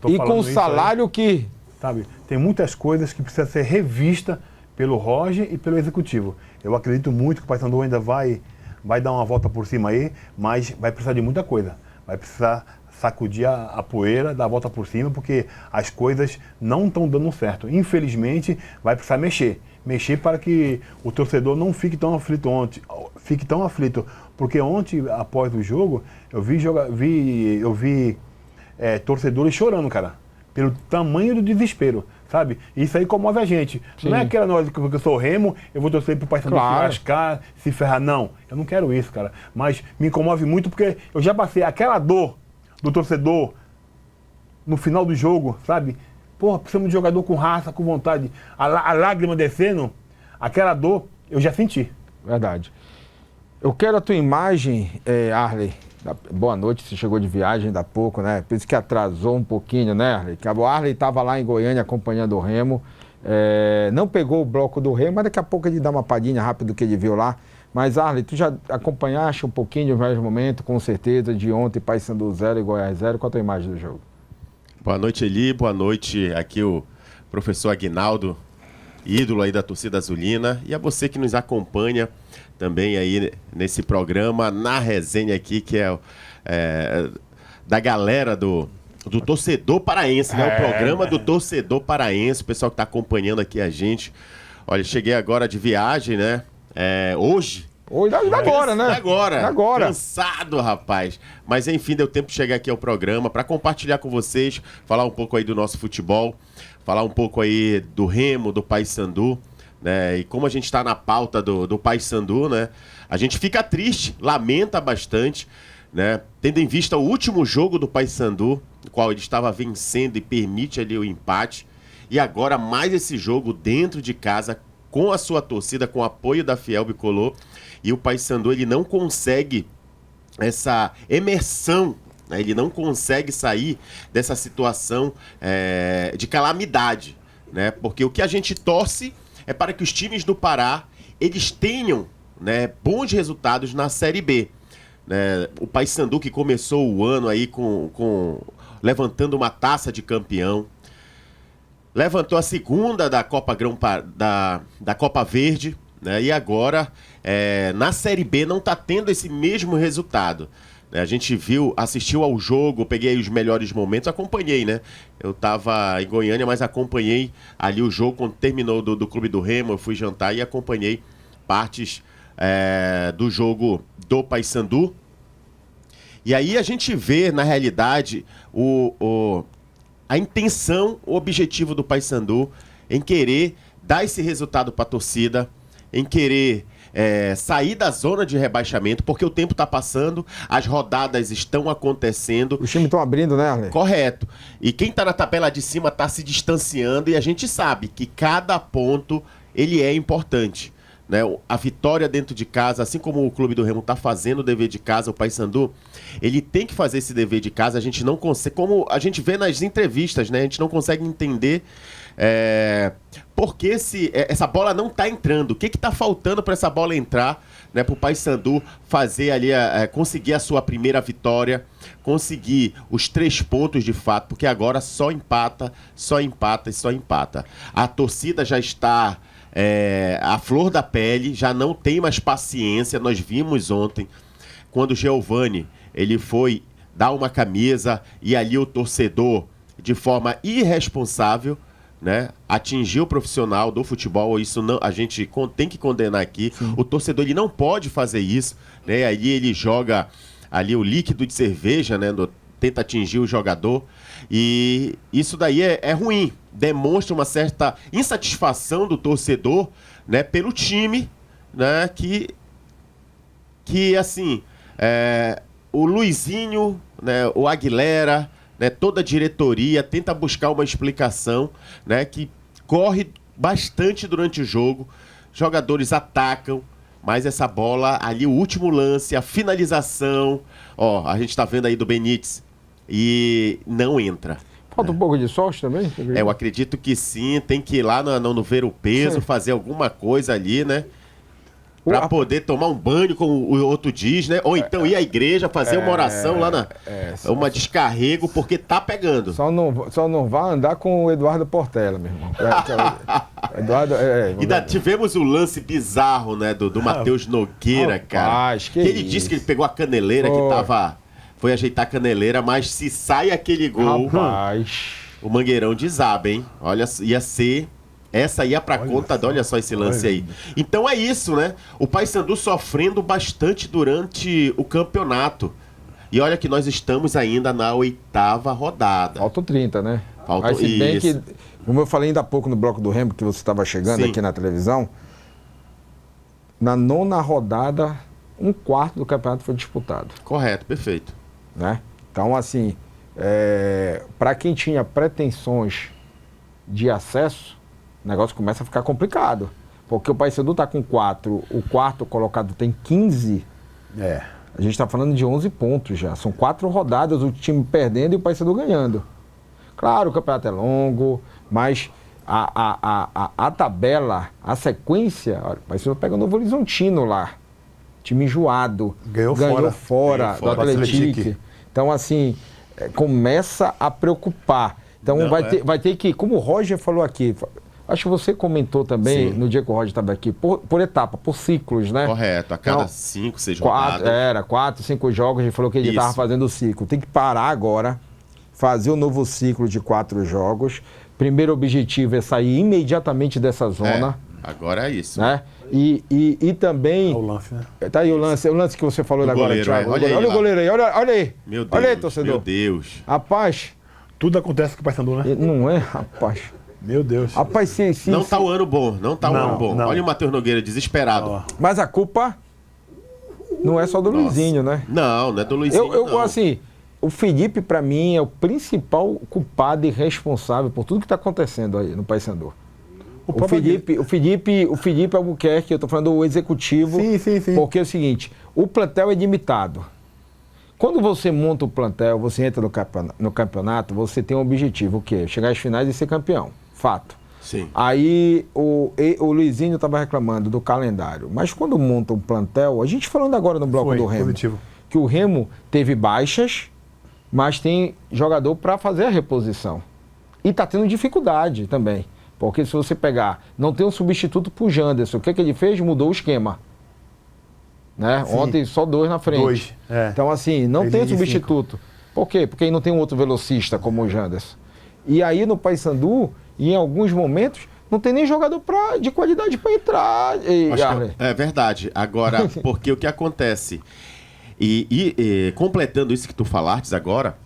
E com o salário aí, que... Sabe, tem muitas coisas que precisam ser revistas pelo Roger e pelo executivo. Eu acredito muito que o Paysandu ainda vai dar uma volta por cima aí, mas vai precisar de muita coisa. Vai precisar sacudir a poeira, dar a volta por cima, porque as coisas não estão dando certo. Infelizmente, vai precisar mexer. Mexer para que o torcedor não fique tão aflito ontem. Fique tão aflito. Porque ontem, após o jogo, eu vi torcedores chorando, cara. Pelo tamanho do desespero, sabe? Isso aí comove a gente. Sim. Não é aquela hora que eu sou o Remo, eu vou torcer pro Paysandu se lascar, se ferrar. Não, eu não quero isso, cara. Mas me comove muito porque eu já passei aquela dor do torcedor no final do jogo, sabe? Porra, precisamos de jogador com raça, com vontade. A lágrima descendo, aquela dor eu já senti. Verdade. Eu quero a tua imagem, Arley. Boa noite, você chegou de viagem ainda há pouco, né? Por isso que atrasou um pouquinho, né, Arley? O Arley estava lá em Goiânia acompanhando o Remo. Não pegou o bloco do Remo, mas daqui a pouco ele dá uma palhinha rápida do que ele viu lá. Mas, Arley, tu já acompanhaste um pouquinho de mais momento, com certeza, de ontem, Paysandu 0 e Goiás 0. Qual a tua imagem do jogo? Boa noite, Eli. Boa noite aqui o professor Aguinaldo, ídolo aí da torcida azulina. E a você que nos acompanha também aí nesse programa, na resenha aqui, que é da galera do torcedor paraense, né? O programa do torcedor paraense, o pessoal que está acompanhando aqui a gente. Olha, cheguei agora de viagem, né? Hoje agora, né? Agora. Cansado, rapaz. Mas enfim, deu tempo de chegar aqui ao programa para compartilhar com vocês, falar um pouco aí do nosso futebol, falar um pouco aí do Remo, do Paysandu, né? E como a gente está na pauta do Paysandu, né? A gente fica triste, lamenta bastante, né? Tendo em vista o último jogo do Paysandu, no qual ele estava vencendo e permite ali o empate, e agora mais esse jogo dentro de casa, com a sua torcida, com o apoio da Fiel Bicolor, e o Paysandu ele não consegue essa imersão, né? Ele não consegue sair dessa situação de calamidade, né? Porque o que a gente torce é para que os times do Pará eles tenham, né, bons resultados na Série B. Né? O Paysandu que começou o ano aí levantando uma taça de campeão, levantou a segunda da Copa da Copa Verde, né? E agora na Série B não está tendo esse mesmo resultado. A gente assistiu ao jogo, peguei aí os melhores momentos, acompanhei, né? Eu estava em Goiânia, mas acompanhei ali o jogo quando terminou do Clube do Remo, eu fui jantar e acompanhei partes do jogo do Paysandu. E aí a gente vê, na realidade, a intenção, o objetivo do Paysandu em querer dar esse resultado para a torcida, em querer sair da zona de rebaixamento, porque o tempo está passando, as rodadas estão acontecendo. Os times estão abrindo, né, Arley? Correto. E quem está na tabela de cima está se distanciando e a gente sabe que cada ponto ele é importante. Né? A vitória dentro de casa, assim como o Clube do Remo está fazendo o dever de casa, o Paysandu, ele tem que fazer esse dever de casa. A gente não consegue, como a gente vê nas entrevistas, né? A gente não consegue entender por que essa bola não está entrando. O que está faltando para essa bola entrar, né? Para o Paysandu fazer ali, conseguir a sua primeira vitória, conseguir os 3 pontos de fato, porque agora só empata e só empata. A torcida já está a flor da pele, já não tem mais paciência. Nós vimos ontem, quando o Giovani ele foi dar uma camisa e ali o torcedor, de forma irresponsável, né, atingiu o profissional do futebol. Isso não, a gente tem que condenar aqui. Sim. O torcedor ele não pode fazer isso, né? Aí ele joga ali o líquido de cerveja, né, tenta atingir o jogador, e isso daí é ruim, demonstra uma certa insatisfação do torcedor, né, pelo time, né, que assim, o Luizinho, né, o Aguilera, né, toda a diretoria tenta buscar uma explicação, né, que corre bastante durante o jogo, jogadores atacam, mas essa bola ali, o último lance, a finalização, a gente tá vendo aí do Benítez, e não entra. Falta um pouco de sorte também? Eu acredito que sim, tem que ir lá no ver o peso, fazer alguma coisa ali, né? Pra poder tomar um banho, como o outro diz, né? Ou então ir à igreja, fazer uma oração lá uma descarrego, porque tá pegando. Só não vai andar com o Eduardo Portela, meu irmão. Eduardo, Ainda tivemos o lance bizarro, né? Do Matheus Nogueira, cara. Que ele disse que ele pegou a caneleira, que tava... Foi ajeitar a caneleira, mas se sai aquele gol... Rapaz... O Mangueirão desaba, hein? Olha, ia ser... Essa ia pra conta, olha só esse lance aí. Então é isso, né? O Paysandu sofrendo bastante durante o campeonato. E olha que nós estamos ainda na 8ª rodada. Faltam 30, né? Faltam Mas se bem que, como eu falei ainda há pouco no bloco do Remo, que você estava chegando aqui na televisão, na 9ª rodada, 1/4 do campeonato foi disputado. Correto, perfeito. Né? Então, assim, para quem tinha pretensões de acesso, o negócio começa a ficar complicado. Porque o Paysandu está com 4, o quarto colocado tem 15. A gente está falando de 11 pontos já. São 4 rodadas, o time perdendo e o Paysandu ganhando. Claro, o campeonato é longo, mas a tabela, a sequência... Olha, o Paysandu pega o Novo Horizontino lá. Time enjoado. Ganhou fora do Atlético. Então, assim, começa a preocupar. Então, vai ter que, como o Roger falou aqui... Acho que você comentou também, no dia que o Roger estava aqui, por etapa, por ciclos, né? Correto, a cada 5, 6 rodadas. 4, 5 jogos, ele falou que ele estava fazendo o ciclo. Tem que parar agora, fazer o novo ciclo de 4 jogos. Primeiro objetivo é sair imediatamente dessa zona. Agora é isso. Né? E também... Olha o lance, né? Tá aí o lance que você falou agora, goleiro, Thiago. olha o goleiro aí, olha aí. Meu Deus, olha aí, torcedor. meu Deus. Rapaz... Tudo acontece com o Paysandu, né? Não é, rapaz... Meu Deus. Rapaz, não tá o ano bom, não tá o ano bom. Não. Olha o Matheus Nogueira, desesperado. Mas a culpa não é só do Luizinho, né? Não é do Luizinho, não. Assim, o Felipe, pra mim, é o principal culpado e responsável por tudo que tá acontecendo aí no Paysandu. O Felipe Albuquerque, eu tô falando do executivo. Sim. Porque é o seguinte, o plantel é limitado. Quando você monta o plantel, você entra no campeonato, você tem um objetivo, o quê? Chegar às finais e ser campeão. Fato. Sim. Aí o Luizinho estava reclamando do calendário. Mas quando monta um plantel, a gente falando agora no bloco do Remo, que o Remo teve baixas, mas tem jogador para fazer a reposição. E está tendo dificuldade também. Porque se você pegar, não tem um substituto para o Janderson. O que ele fez? Mudou o esquema. Né? Ontem só 2 na frente. Então, assim, não tem substituto. Por quê? Porque aí não tem um outro velocista como o Janderson. E aí no Paysandu, em alguns momentos, não tem nem jogador de qualidade para entrar. É verdade. Agora, porque o que acontece? E completando isso que tu falaste agora,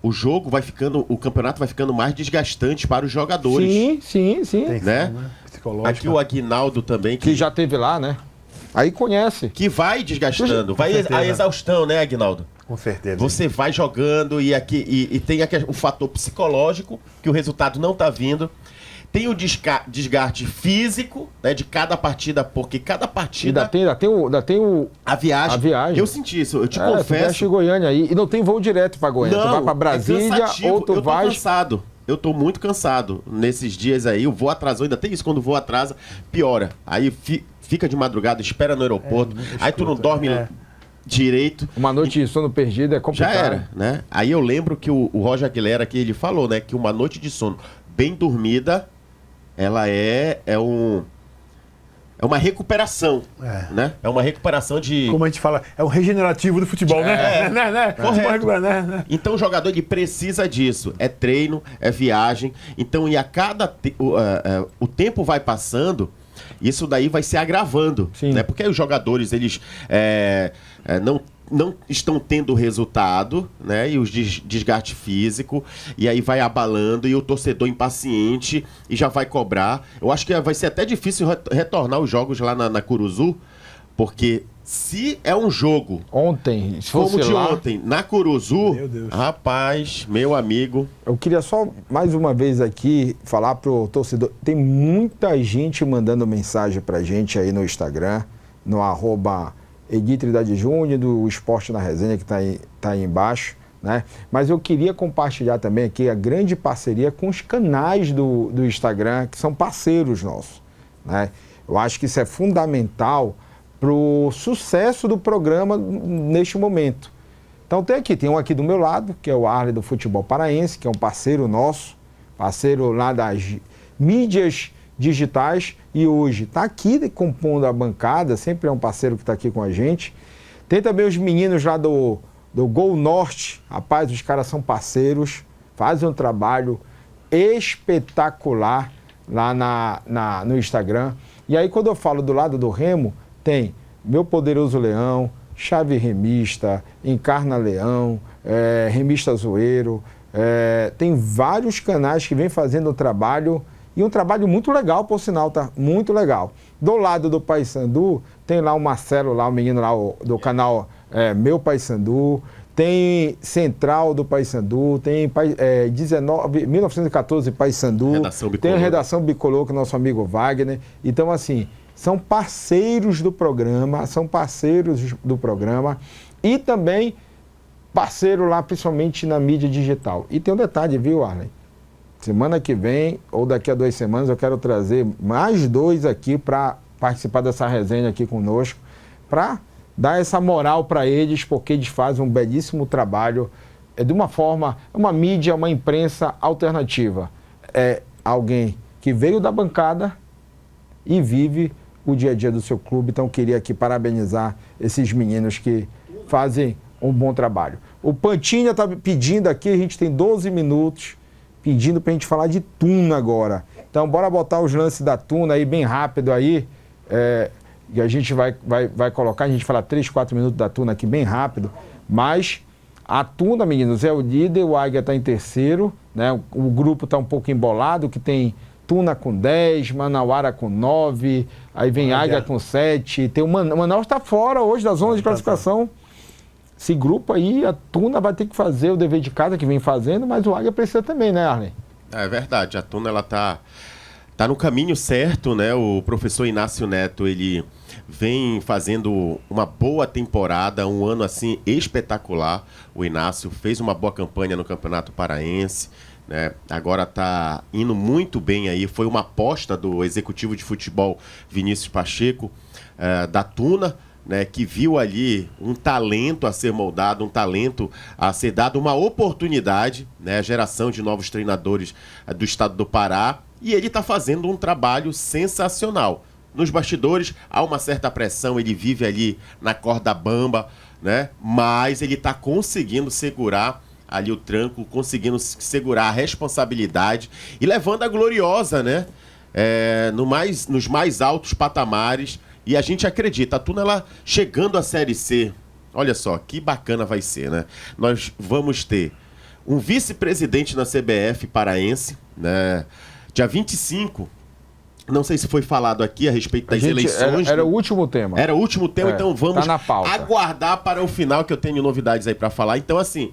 o campeonato vai ficando mais desgastante para os jogadores. Sim. Né? Aqui o Aguinaldo também. Que já teve lá, né? Aí conhece. Que vai desgastando, vai a exaustão, né, Aguinaldo? Com certeza. Você vai jogando e tem o fator psicológico, que o resultado não tá vindo. Tem o desgaste físico, né, de cada partida, porque cada partida... Ainda tem a viagem. Eu senti isso, eu te confesso. Tu Goiânia aí, e não tem voo direto para Goiânia. Tu vai para Brasília, ou tu vai... Cansado. Eu tô muito cansado nesses dias aí. O voo atrasou, ainda tem isso, quando o voo atrasa, piora. Aí fica de madrugada, espera no aeroporto, aí tu não dorme direito. Uma noite de sono perdido é complicado. Já era, né? Aí eu lembro que o Roger Aguilera aqui, ele falou, né, que uma noite de sono bem dormida, ela é uma recuperação, né? É uma recuperação de... Como a gente fala, é o regenerativo do futebol, né? Correto. Então o jogador, ele precisa disso. É treino, é viagem. Então, e a cada... o tempo vai passando, isso daí vai se agravando. Né? Porque aí os jogadores, eles não estão tendo resultado, né? E os desgaste físico, e aí vai abalando, e o torcedor impaciente, e já vai cobrar. Eu acho que vai ser até difícil retornar os jogos lá na Curuzu, porque se é um jogo... Ontem, se como fosse de lá... ontem, na Curuzu, meu Deus. Rapaz, meu amigo... Eu queria só, mais uma vez aqui, falar pro torcedor, tem muita gente mandando mensagem pra gente aí no Instagram, no @Editridade Júnior, do Esporte na Resenha, que tá aí embaixo, né? Mas eu queria compartilhar também aqui a grande parceria com os canais do Instagram, que são parceiros nossos, né? Eu acho que isso é fundamental para o sucesso do programa neste momento. Então tem um aqui do meu lado, que é o Arley do Futebol Paraense, que é um parceiro nosso, parceiro lá das mídias digitais, e hoje está aqui compondo a bancada, sempre é um parceiro que está aqui com a gente. Tem também os meninos lá do Gol Norte, rapaz, os caras são parceiros, fazem um trabalho espetacular lá no Instagram. E aí quando eu falo do lado do Remo, tem Meu Poderoso Leão, Chave Remista, Encarna Leão, Remista Zoeiro, tem vários canais que vêm fazendo um trabalho, e um trabalho muito legal, por sinal, tá? Muito legal. Do lado do Paysandu, tem lá o Marcelo, lá, o menino lá do canal Meu Paysandu, tem Central do Paysandu, tem 1914 Paysandu, tem a Redação Bicolor, que é nosso amigo Wagner. Então, assim, são parceiros do programa, e também parceiro lá, principalmente na mídia digital. E tem um detalhe, viu, Arley? Semana que vem, ou daqui a 2 semanas, eu quero trazer mais 2 aqui para participar dessa resenha aqui conosco, para dar essa moral para eles, porque eles fazem um belíssimo trabalho, de uma forma, uma mídia, uma imprensa alternativa. É alguém que veio da bancada e vive o dia a dia do seu clube. Então, eu queria aqui parabenizar esses meninos que fazem um bom trabalho. O Pantinha está pedindo aqui, a gente tem 12 minutos, pedindo para a gente falar de Tuna agora. Então, bora botar os lances da Tuna aí bem rápido aí, e a gente vai colocar, a gente fala 3, 4 minutos da Tuna aqui bem rápido, mas a Tuna, meninos, é o líder, o Águia está em terceiro, né? O grupo está um pouco embolado, que tem Tuna com 10, Manauara com 9, aí vem Águia com 7, tem o Manaus está fora hoje da zona de classificação. Esse grupo aí, a Tuna vai ter que fazer o dever de casa que vem fazendo, mas o Águia precisa também, né, Arley? É verdade, a Tuna ela tá no caminho certo, né? O professor Inácio Neto, ele vem fazendo uma boa temporada, um ano assim espetacular. O Inácio fez uma boa campanha no Campeonato Paraense, né? Agora está indo muito bem aí, foi uma aposta do executivo de futebol Vinícius Pacheco, da Tuna, né, que viu ali um talento a ser moldado, um talento a ser dado, uma oportunidade, né, a geração de novos treinadores do estado do Pará, e ele está fazendo um trabalho sensacional. Nos bastidores há uma certa pressão, ele vive ali na corda bamba, né, mas ele está conseguindo segurar ali o tranco, conseguindo segurar a responsabilidade e levando a gloriosa, né, nos mais altos patamares. E a gente acredita, a Tuna ela chegando à Série C, olha só, que bacana vai ser, né? Nós vamos ter um vice-presidente na CBF paraense, né? Dia 25, não sei se foi falado aqui a respeito das eleições. Era o último tema. Era o último tema, então vamos na pauta. Aguardar para o final, que eu tenho novidades aí para falar. Então, assim,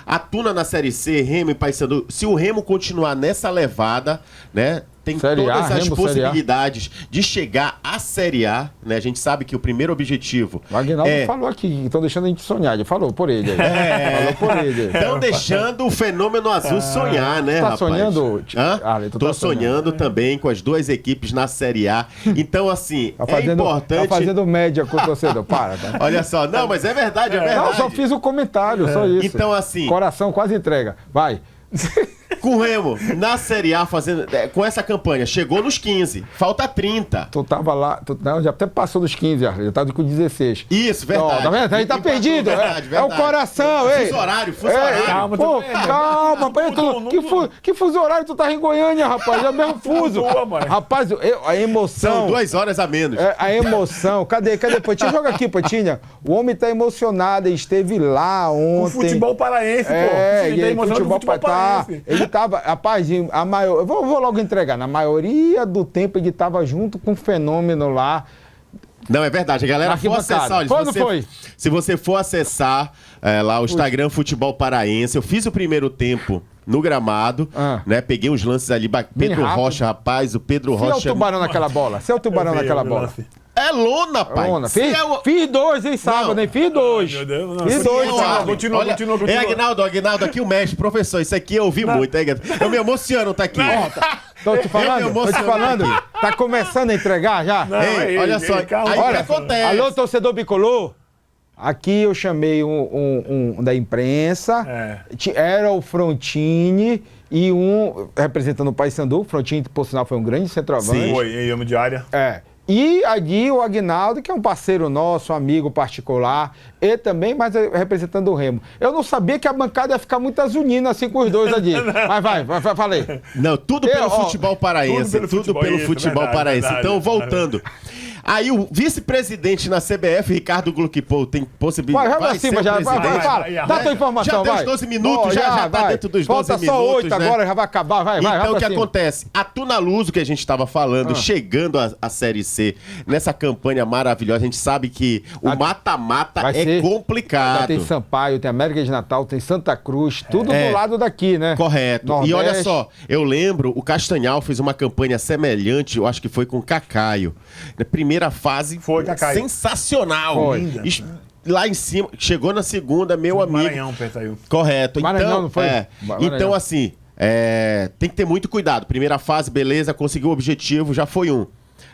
a Tuna na Série C, Remo e Paysandu, se o Remo continuar nessa levada, né? Tem todas as possibilidades de chegar à Série A, né? A gente sabe que o primeiro objetivo... O Aguinaldo falou aqui, estão deixando a gente sonhar. Ele falou por ele aí. Falou por ele. Estão deixando o fenômeno azul sonhar, né, rapaz? Sonhando? Tô sonhando também com as 2 equipes na Série A. Então, assim, é importante... Tá fazendo média com o torcedor. Para, tá? Olha só, não, mas é verdade, é verdade. Não, só fiz o comentário, só isso. Então, assim... Coração quase entrega. Vai. Com o Remo, na Série A, com essa campanha, chegou nos 15, falta 30. Tu tava lá, não, já até passou dos 15, já tava com 16. Isso, verdade. Não, tá vendo? Aí tá perdido. Verdade. É o coração, ei. Fuso horário. Calma, calma. Que fuso horário tu tá em Goiânia, rapaz? É o mesmo fuso. Rapaz, a emoção... São 2 horas a menos. A emoção. Cadê, Pantinha? Joga aqui, Pantinha. O homem tá emocionado, ele esteve lá ontem. O futebol paraense, pô. E futebol paraense. Ele tava, rapaz, eu vou logo entregar. Na maioria do tempo ele tava junto com o fenômeno lá. Não, é verdade. A galera for acessar. Olha, quando foi? Se você for acessar lá o Instagram Futebol Paraense, eu fiz o primeiro tempo no gramado, né? Peguei uns lances ali. Pedro Rocha, rapaz, o Pedro Rocha... Se é o tubarão naquela bola. Se é o tubarão naquela bola. É lona, pai. Lona. Fiz 2, hein, sábado, hein? Fiz 2. Meu Deus, Fiz 2, continua. Aguinaldo aqui o mestre, professor. Isso aqui eu ouvi muito, hein? Eu me emociono, tá aqui. Tô te falando. Tá começando a entregar já? Não, Ei, olha só, calma. aí o que Olha, acontece? alô, torcedor bicolor. Aqui eu chamei um da imprensa, era o Frontini e um representando o Paysandu. O Frontini, por sinal, foi um grande centroavante. Sim, foi, em de área. E ali o Aguinaldo, que é um parceiro nosso, um amigo particular, e também, mas representando o Remo. Eu não sabia que a bancada ia ficar muito azulina assim com os dois ali. Mas vai, falei. Não, tudo pelo futebol paraense. Tudo pelo futebol paraense. Verdade, então, voltando. Aí o vice-presidente na CBF, Ricardo Gluckpol, tem possibilidade. Vai pra cima já, vai. Dá tua informação, já deu os 12 minutos, já tá dentro dos 12 minutos. Falta só 8 né? agora, já vai acabar, vai. Então o que acontece? A Tunaluso, que a gente estava falando, chegando à Série C, nessa campanha maravilhosa, a gente sabe que o mata-mata é complicado. Tem Sampaio, tem América de Natal, tem Santa Cruz, tudo do lado daqui, né? Correto. Nordeste. E olha só, eu lembro, o Castanhal fez uma campanha semelhante, eu acho que foi com o Cacaio. Na primeira fase, foi sensacional. Foi. Lá em cima, chegou na segunda, meu amigo. Maranhão, saiu. Correto. Maranhão, então, não foi? Então, assim, tem que ter muito cuidado. Primeira fase, beleza, conseguiu o objetivo, já foi um.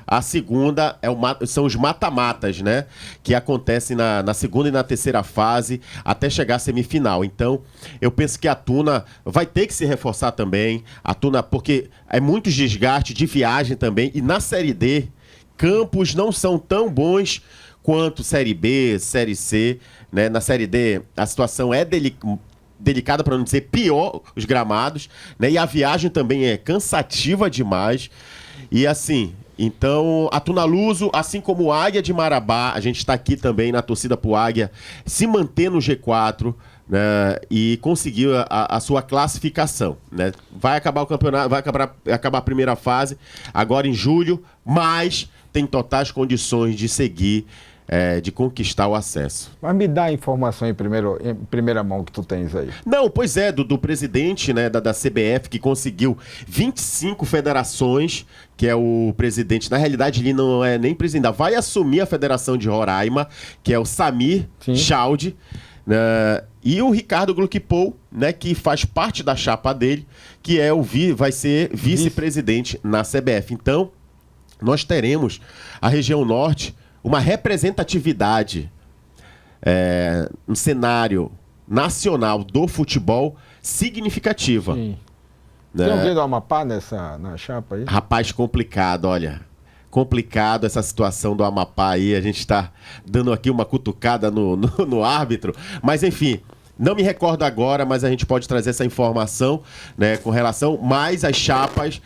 A segunda são os mata-matas, né? Que acontecem na segunda e na terceira fase, até chegar à semifinal. Então, eu penso que a Tuna vai ter que se reforçar também. A Tuna, porque é muito desgaste de viagem também. E na Série D, campos não são tão bons quanto Série B, Série C, né? Na Série D, a situação é delicada, para não dizer pior, os gramados, né? E a viagem também é cansativa demais. E assim, então, a Tunaluso, assim como o Águia de Marabá, a gente está aqui também na torcida pro Águia, se manter no G4, né, e conseguir a sua classificação, né? Vai acabar o campeonato, vai acabar a primeira fase agora em julho, mas tem totais condições de seguir, de conquistar o acesso. Mas me dá a informação em primeira mão que tu tens aí. Não, pois é, do presidente, né, da CBF, que conseguiu 25 federações, que é o presidente. Na realidade, ele não é nem presidente, vai assumir a Federação de Roraima, que é o Samir Chaldi, né, e o Ricardo Gluckpol, né, que faz parte da chapa dele, que vai ser vice-presidente na CBF. Então, nós teremos a região norte uma representatividade no cenário nacional do futebol significativa. Sim. Né? Tem alguém do Amapá na chapa aí? Rapaz, complicado, olha. Complicado essa situação do Amapá aí. A gente está dando aqui uma cutucada no árbitro. Mas, enfim, não me recordo agora, mas a gente pode trazer essa informação, né, com relação mais às chapas,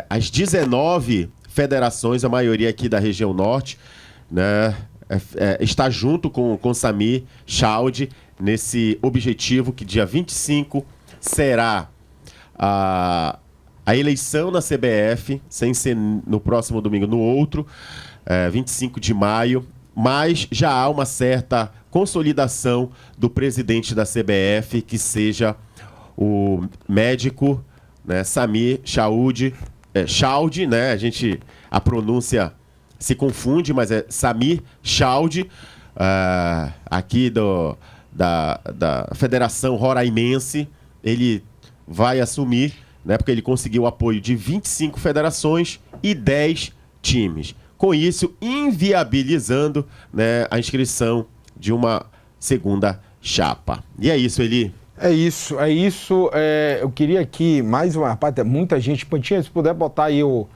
as 19 federações, a maioria aqui da região norte, né, está junto com Samir Chaldi nesse objetivo que dia 25 será a eleição na CBF, sem ser no próximo domingo, no outro, 25 de maio, mas já há uma certa consolidação do presidente da CBF, que seja o médico, né, Samir Chaldi, né? A pronúncia se confunde, mas é Samir Chaldi, aqui da Federação Roraimense. Ele vai assumir, né? Porque ele conseguiu o apoio de 25 federações e 10 times. Com isso, inviabilizando, né, a inscrição de uma segunda chapa. E é isso, Eli. É isso. Eu queria aqui, mais uma parte, muita gente. Pantinha, se puder botar aí o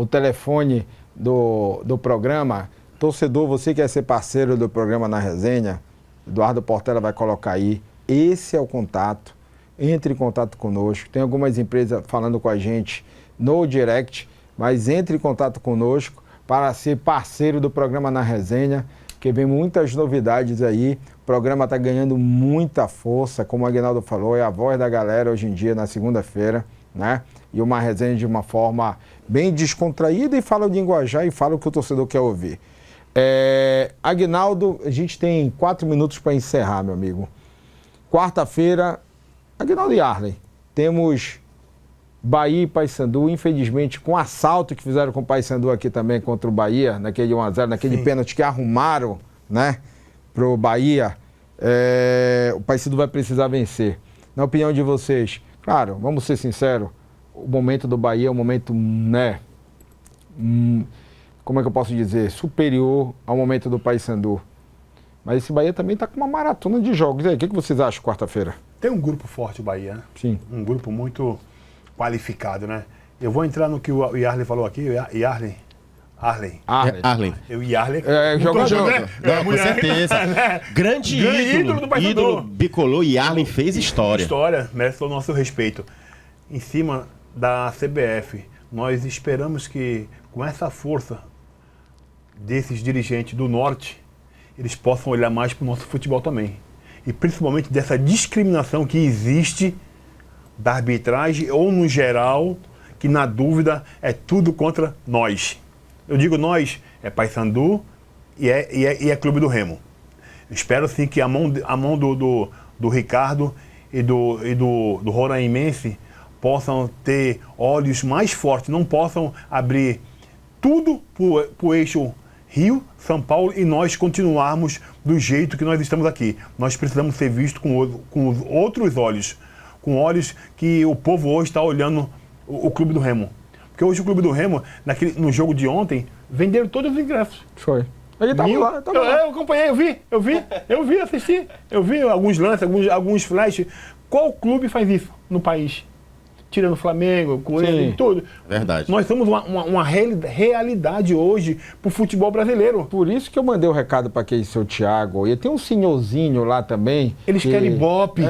telefone do programa. Torcedor, você quer ser parceiro do programa Na Resenha, Eduardo Portela vai colocar aí. Esse é o contato. Entre em contato conosco. Tem algumas empresas falando com a gente no direct, mas entre em contato conosco para ser parceiro do programa Na Resenha, que vem muitas novidades aí. O programa está ganhando muita força, como o Aguinaldo falou, é a voz da galera hoje em dia, na segunda-feira, né? E uma resenha de uma forma bem descontraída e fala o linguajar e fala o que o torcedor quer ouvir. Aguinaldo, a gente tem 4 minutos para encerrar, meu amigo. Quarta-feira, Aguinaldo e Arley, temos Bahia e Paysandu, infelizmente, com o assalto que fizeram com o Paysandu aqui também contra o Bahia, naquele 1-0, naquele pênalti que arrumaram, né, pro Bahia, o Paysandu vai precisar vencer. Na opinião de vocês, claro, vamos ser sinceros, o momento do Bahia é um momento, né? Como é que eu posso dizer? Superior ao momento do Paysandu. Mas esse Bahia também está com uma maratona de jogos. E aí, o que vocês acham quarta-feira? Tem um grupo forte o Bahia, né? Sim. Um grupo muito qualificado, né? Eu vou entrar no que o Yarley falou aqui. Arley. Arlen. Eu e Yarley. Jogador. Não, com certeza. Grande ídolo do Paysandu. ídolo bicolor e Arlen fez história. História, merece o nosso respeito. Em cima da CBF, nós esperamos que, com essa força desses dirigentes do Norte, eles possam olhar mais para o nosso futebol também. E principalmente dessa discriminação que existe da arbitragem, ou no geral, que na dúvida é tudo contra nós. Eu digo nós, é Paysandu e é Clube do Remo. Eu espero sim que a mão do Ricardo e do Roraimense possam ter olhos mais fortes, não possam abrir tudo para o eixo Rio, São Paulo e nós continuarmos do jeito que nós estamos aqui. Nós precisamos ser vistos com os outros olhos, com olhos que o povo hoje está olhando o Clube do Remo. Porque hoje o Clube do Remo, no jogo de ontem, venderam todos os ingressos. Foi. Ele estava lá, Eu acompanhei, eu vi, assisti. Eu vi alguns lances, alguns flashes. Qual clube faz isso no país? Tirando o Flamengo, Corinthians, tudo. Verdade. Nós temos uma realidade hoje pro futebol brasileiro. Por isso que eu mandei o recado para aquele seu Thiago. E tem um senhorzinho lá também. Eles querem ibope.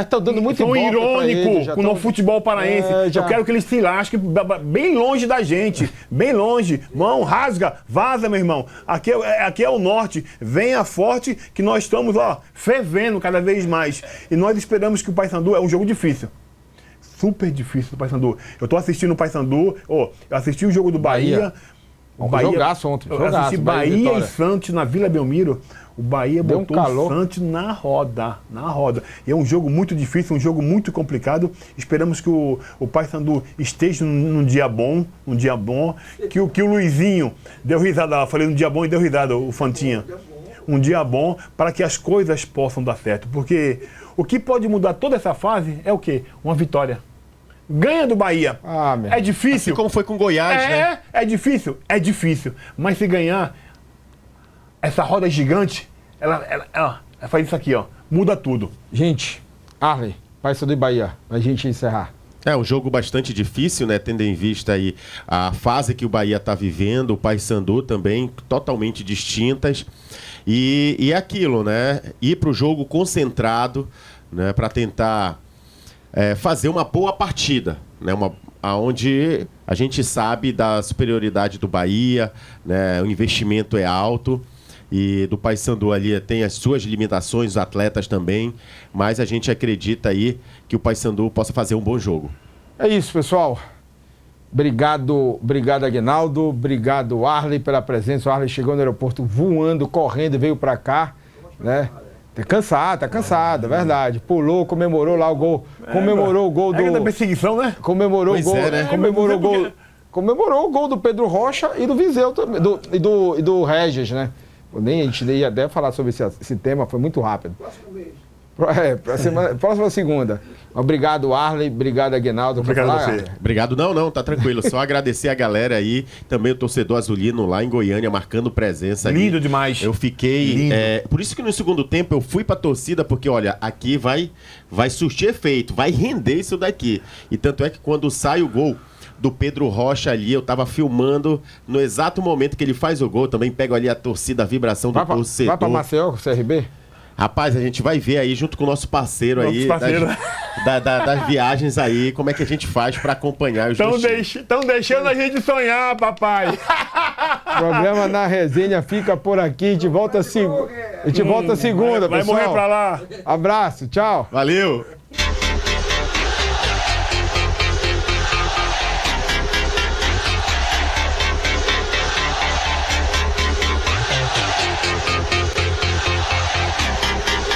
Estão dando muito ibope. São irônicos com o nosso futebol paraense. Eu quero que eles se lasquem bem longe da gente. Bem longe. Vão, rasga, vaza, meu irmão. Aqui é o norte. Venha forte que nós estamos, fervendo cada vez mais. E nós esperamos que o Paysandu é um jogo difícil. Super difícil do Paysandu. Eu tô assistindo o Paysandu, eu assisti o jogo do Bahia. Jogaço ontem. Eu assisti Bahia e Santos na Vila Belmiro. O Bahia deu botou o Santos na roda. E é um jogo muito difícil, um jogo muito complicado. Esperamos que o Paysandu esteja num dia bom, que o Luizinho deu risada, falei um dia bom e deu risada, o Fantinha. Um dia bom para que as coisas possam dar certo. Porque o que pode mudar toda essa fase é o quê? Uma vitória. Ganha do Bahia. É difícil. Assim como foi com Goiás, né? É difícil. Mas se ganhar, essa roda gigante, ela faz isso aqui, muda tudo. Gente, Arley, Paysandu e Bahia, pra gente encerrar. É um jogo bastante difícil, né? Tendo em vista aí a fase que o Bahia está vivendo, o Paysandu também, totalmente distintas. E é aquilo, né? Ir para o jogo concentrado, né? Para tentar fazer uma boa partida, né? Onde a gente sabe da superioridade do Bahia, né? O investimento é alto. E do Paysandu ali tem as suas limitações, os atletas também, mas a gente acredita aí que o Paysandu possa fazer um bom jogo. É isso, pessoal. Obrigado, Aguinaldo. Obrigado, Arley, pela presença. O Arley chegou no aeroporto voando, correndo, veio pra cá, né? Tá cansado, é verdade. Pulou, comemorou lá o gol. Comemorou o gol do... É da perseguição, né? Comemorou o gol, né? Comemorou o gol do Pedro Rocha e do Viseu também, e do Regis, né? A gente ia até falar sobre esse tema, foi muito rápido. Próxima segunda. Obrigado, Arley. Obrigado, Aguinaldo. Obrigado a você. Obrigado. Não, tá tranquilo. Só agradecer a galera aí, também o torcedor azulino lá em Goiânia, marcando presença. Lindo ali. demais. Eu fiquei... por isso que no segundo tempo eu fui pra torcida, porque, olha, aqui vai surtir efeito, vai render isso daqui. E tanto é que quando sai o gol do Pedro Rocha ali, eu tava filmando no exato momento que ele faz o gol, também pego ali a torcida, a vibração do torcedor. Vai pra Maceió, CRB? Rapaz, a gente vai ver aí junto com o nosso parceiro aí das viagens aí, como é que a gente faz pra acompanhar os dois times. Estão deixando a gente sonhar, papai. O programa Na Resenha fica por aqui, a gente volta segunda, Vai pessoal. morrer pra lá. Abraço, tchau. Valeu!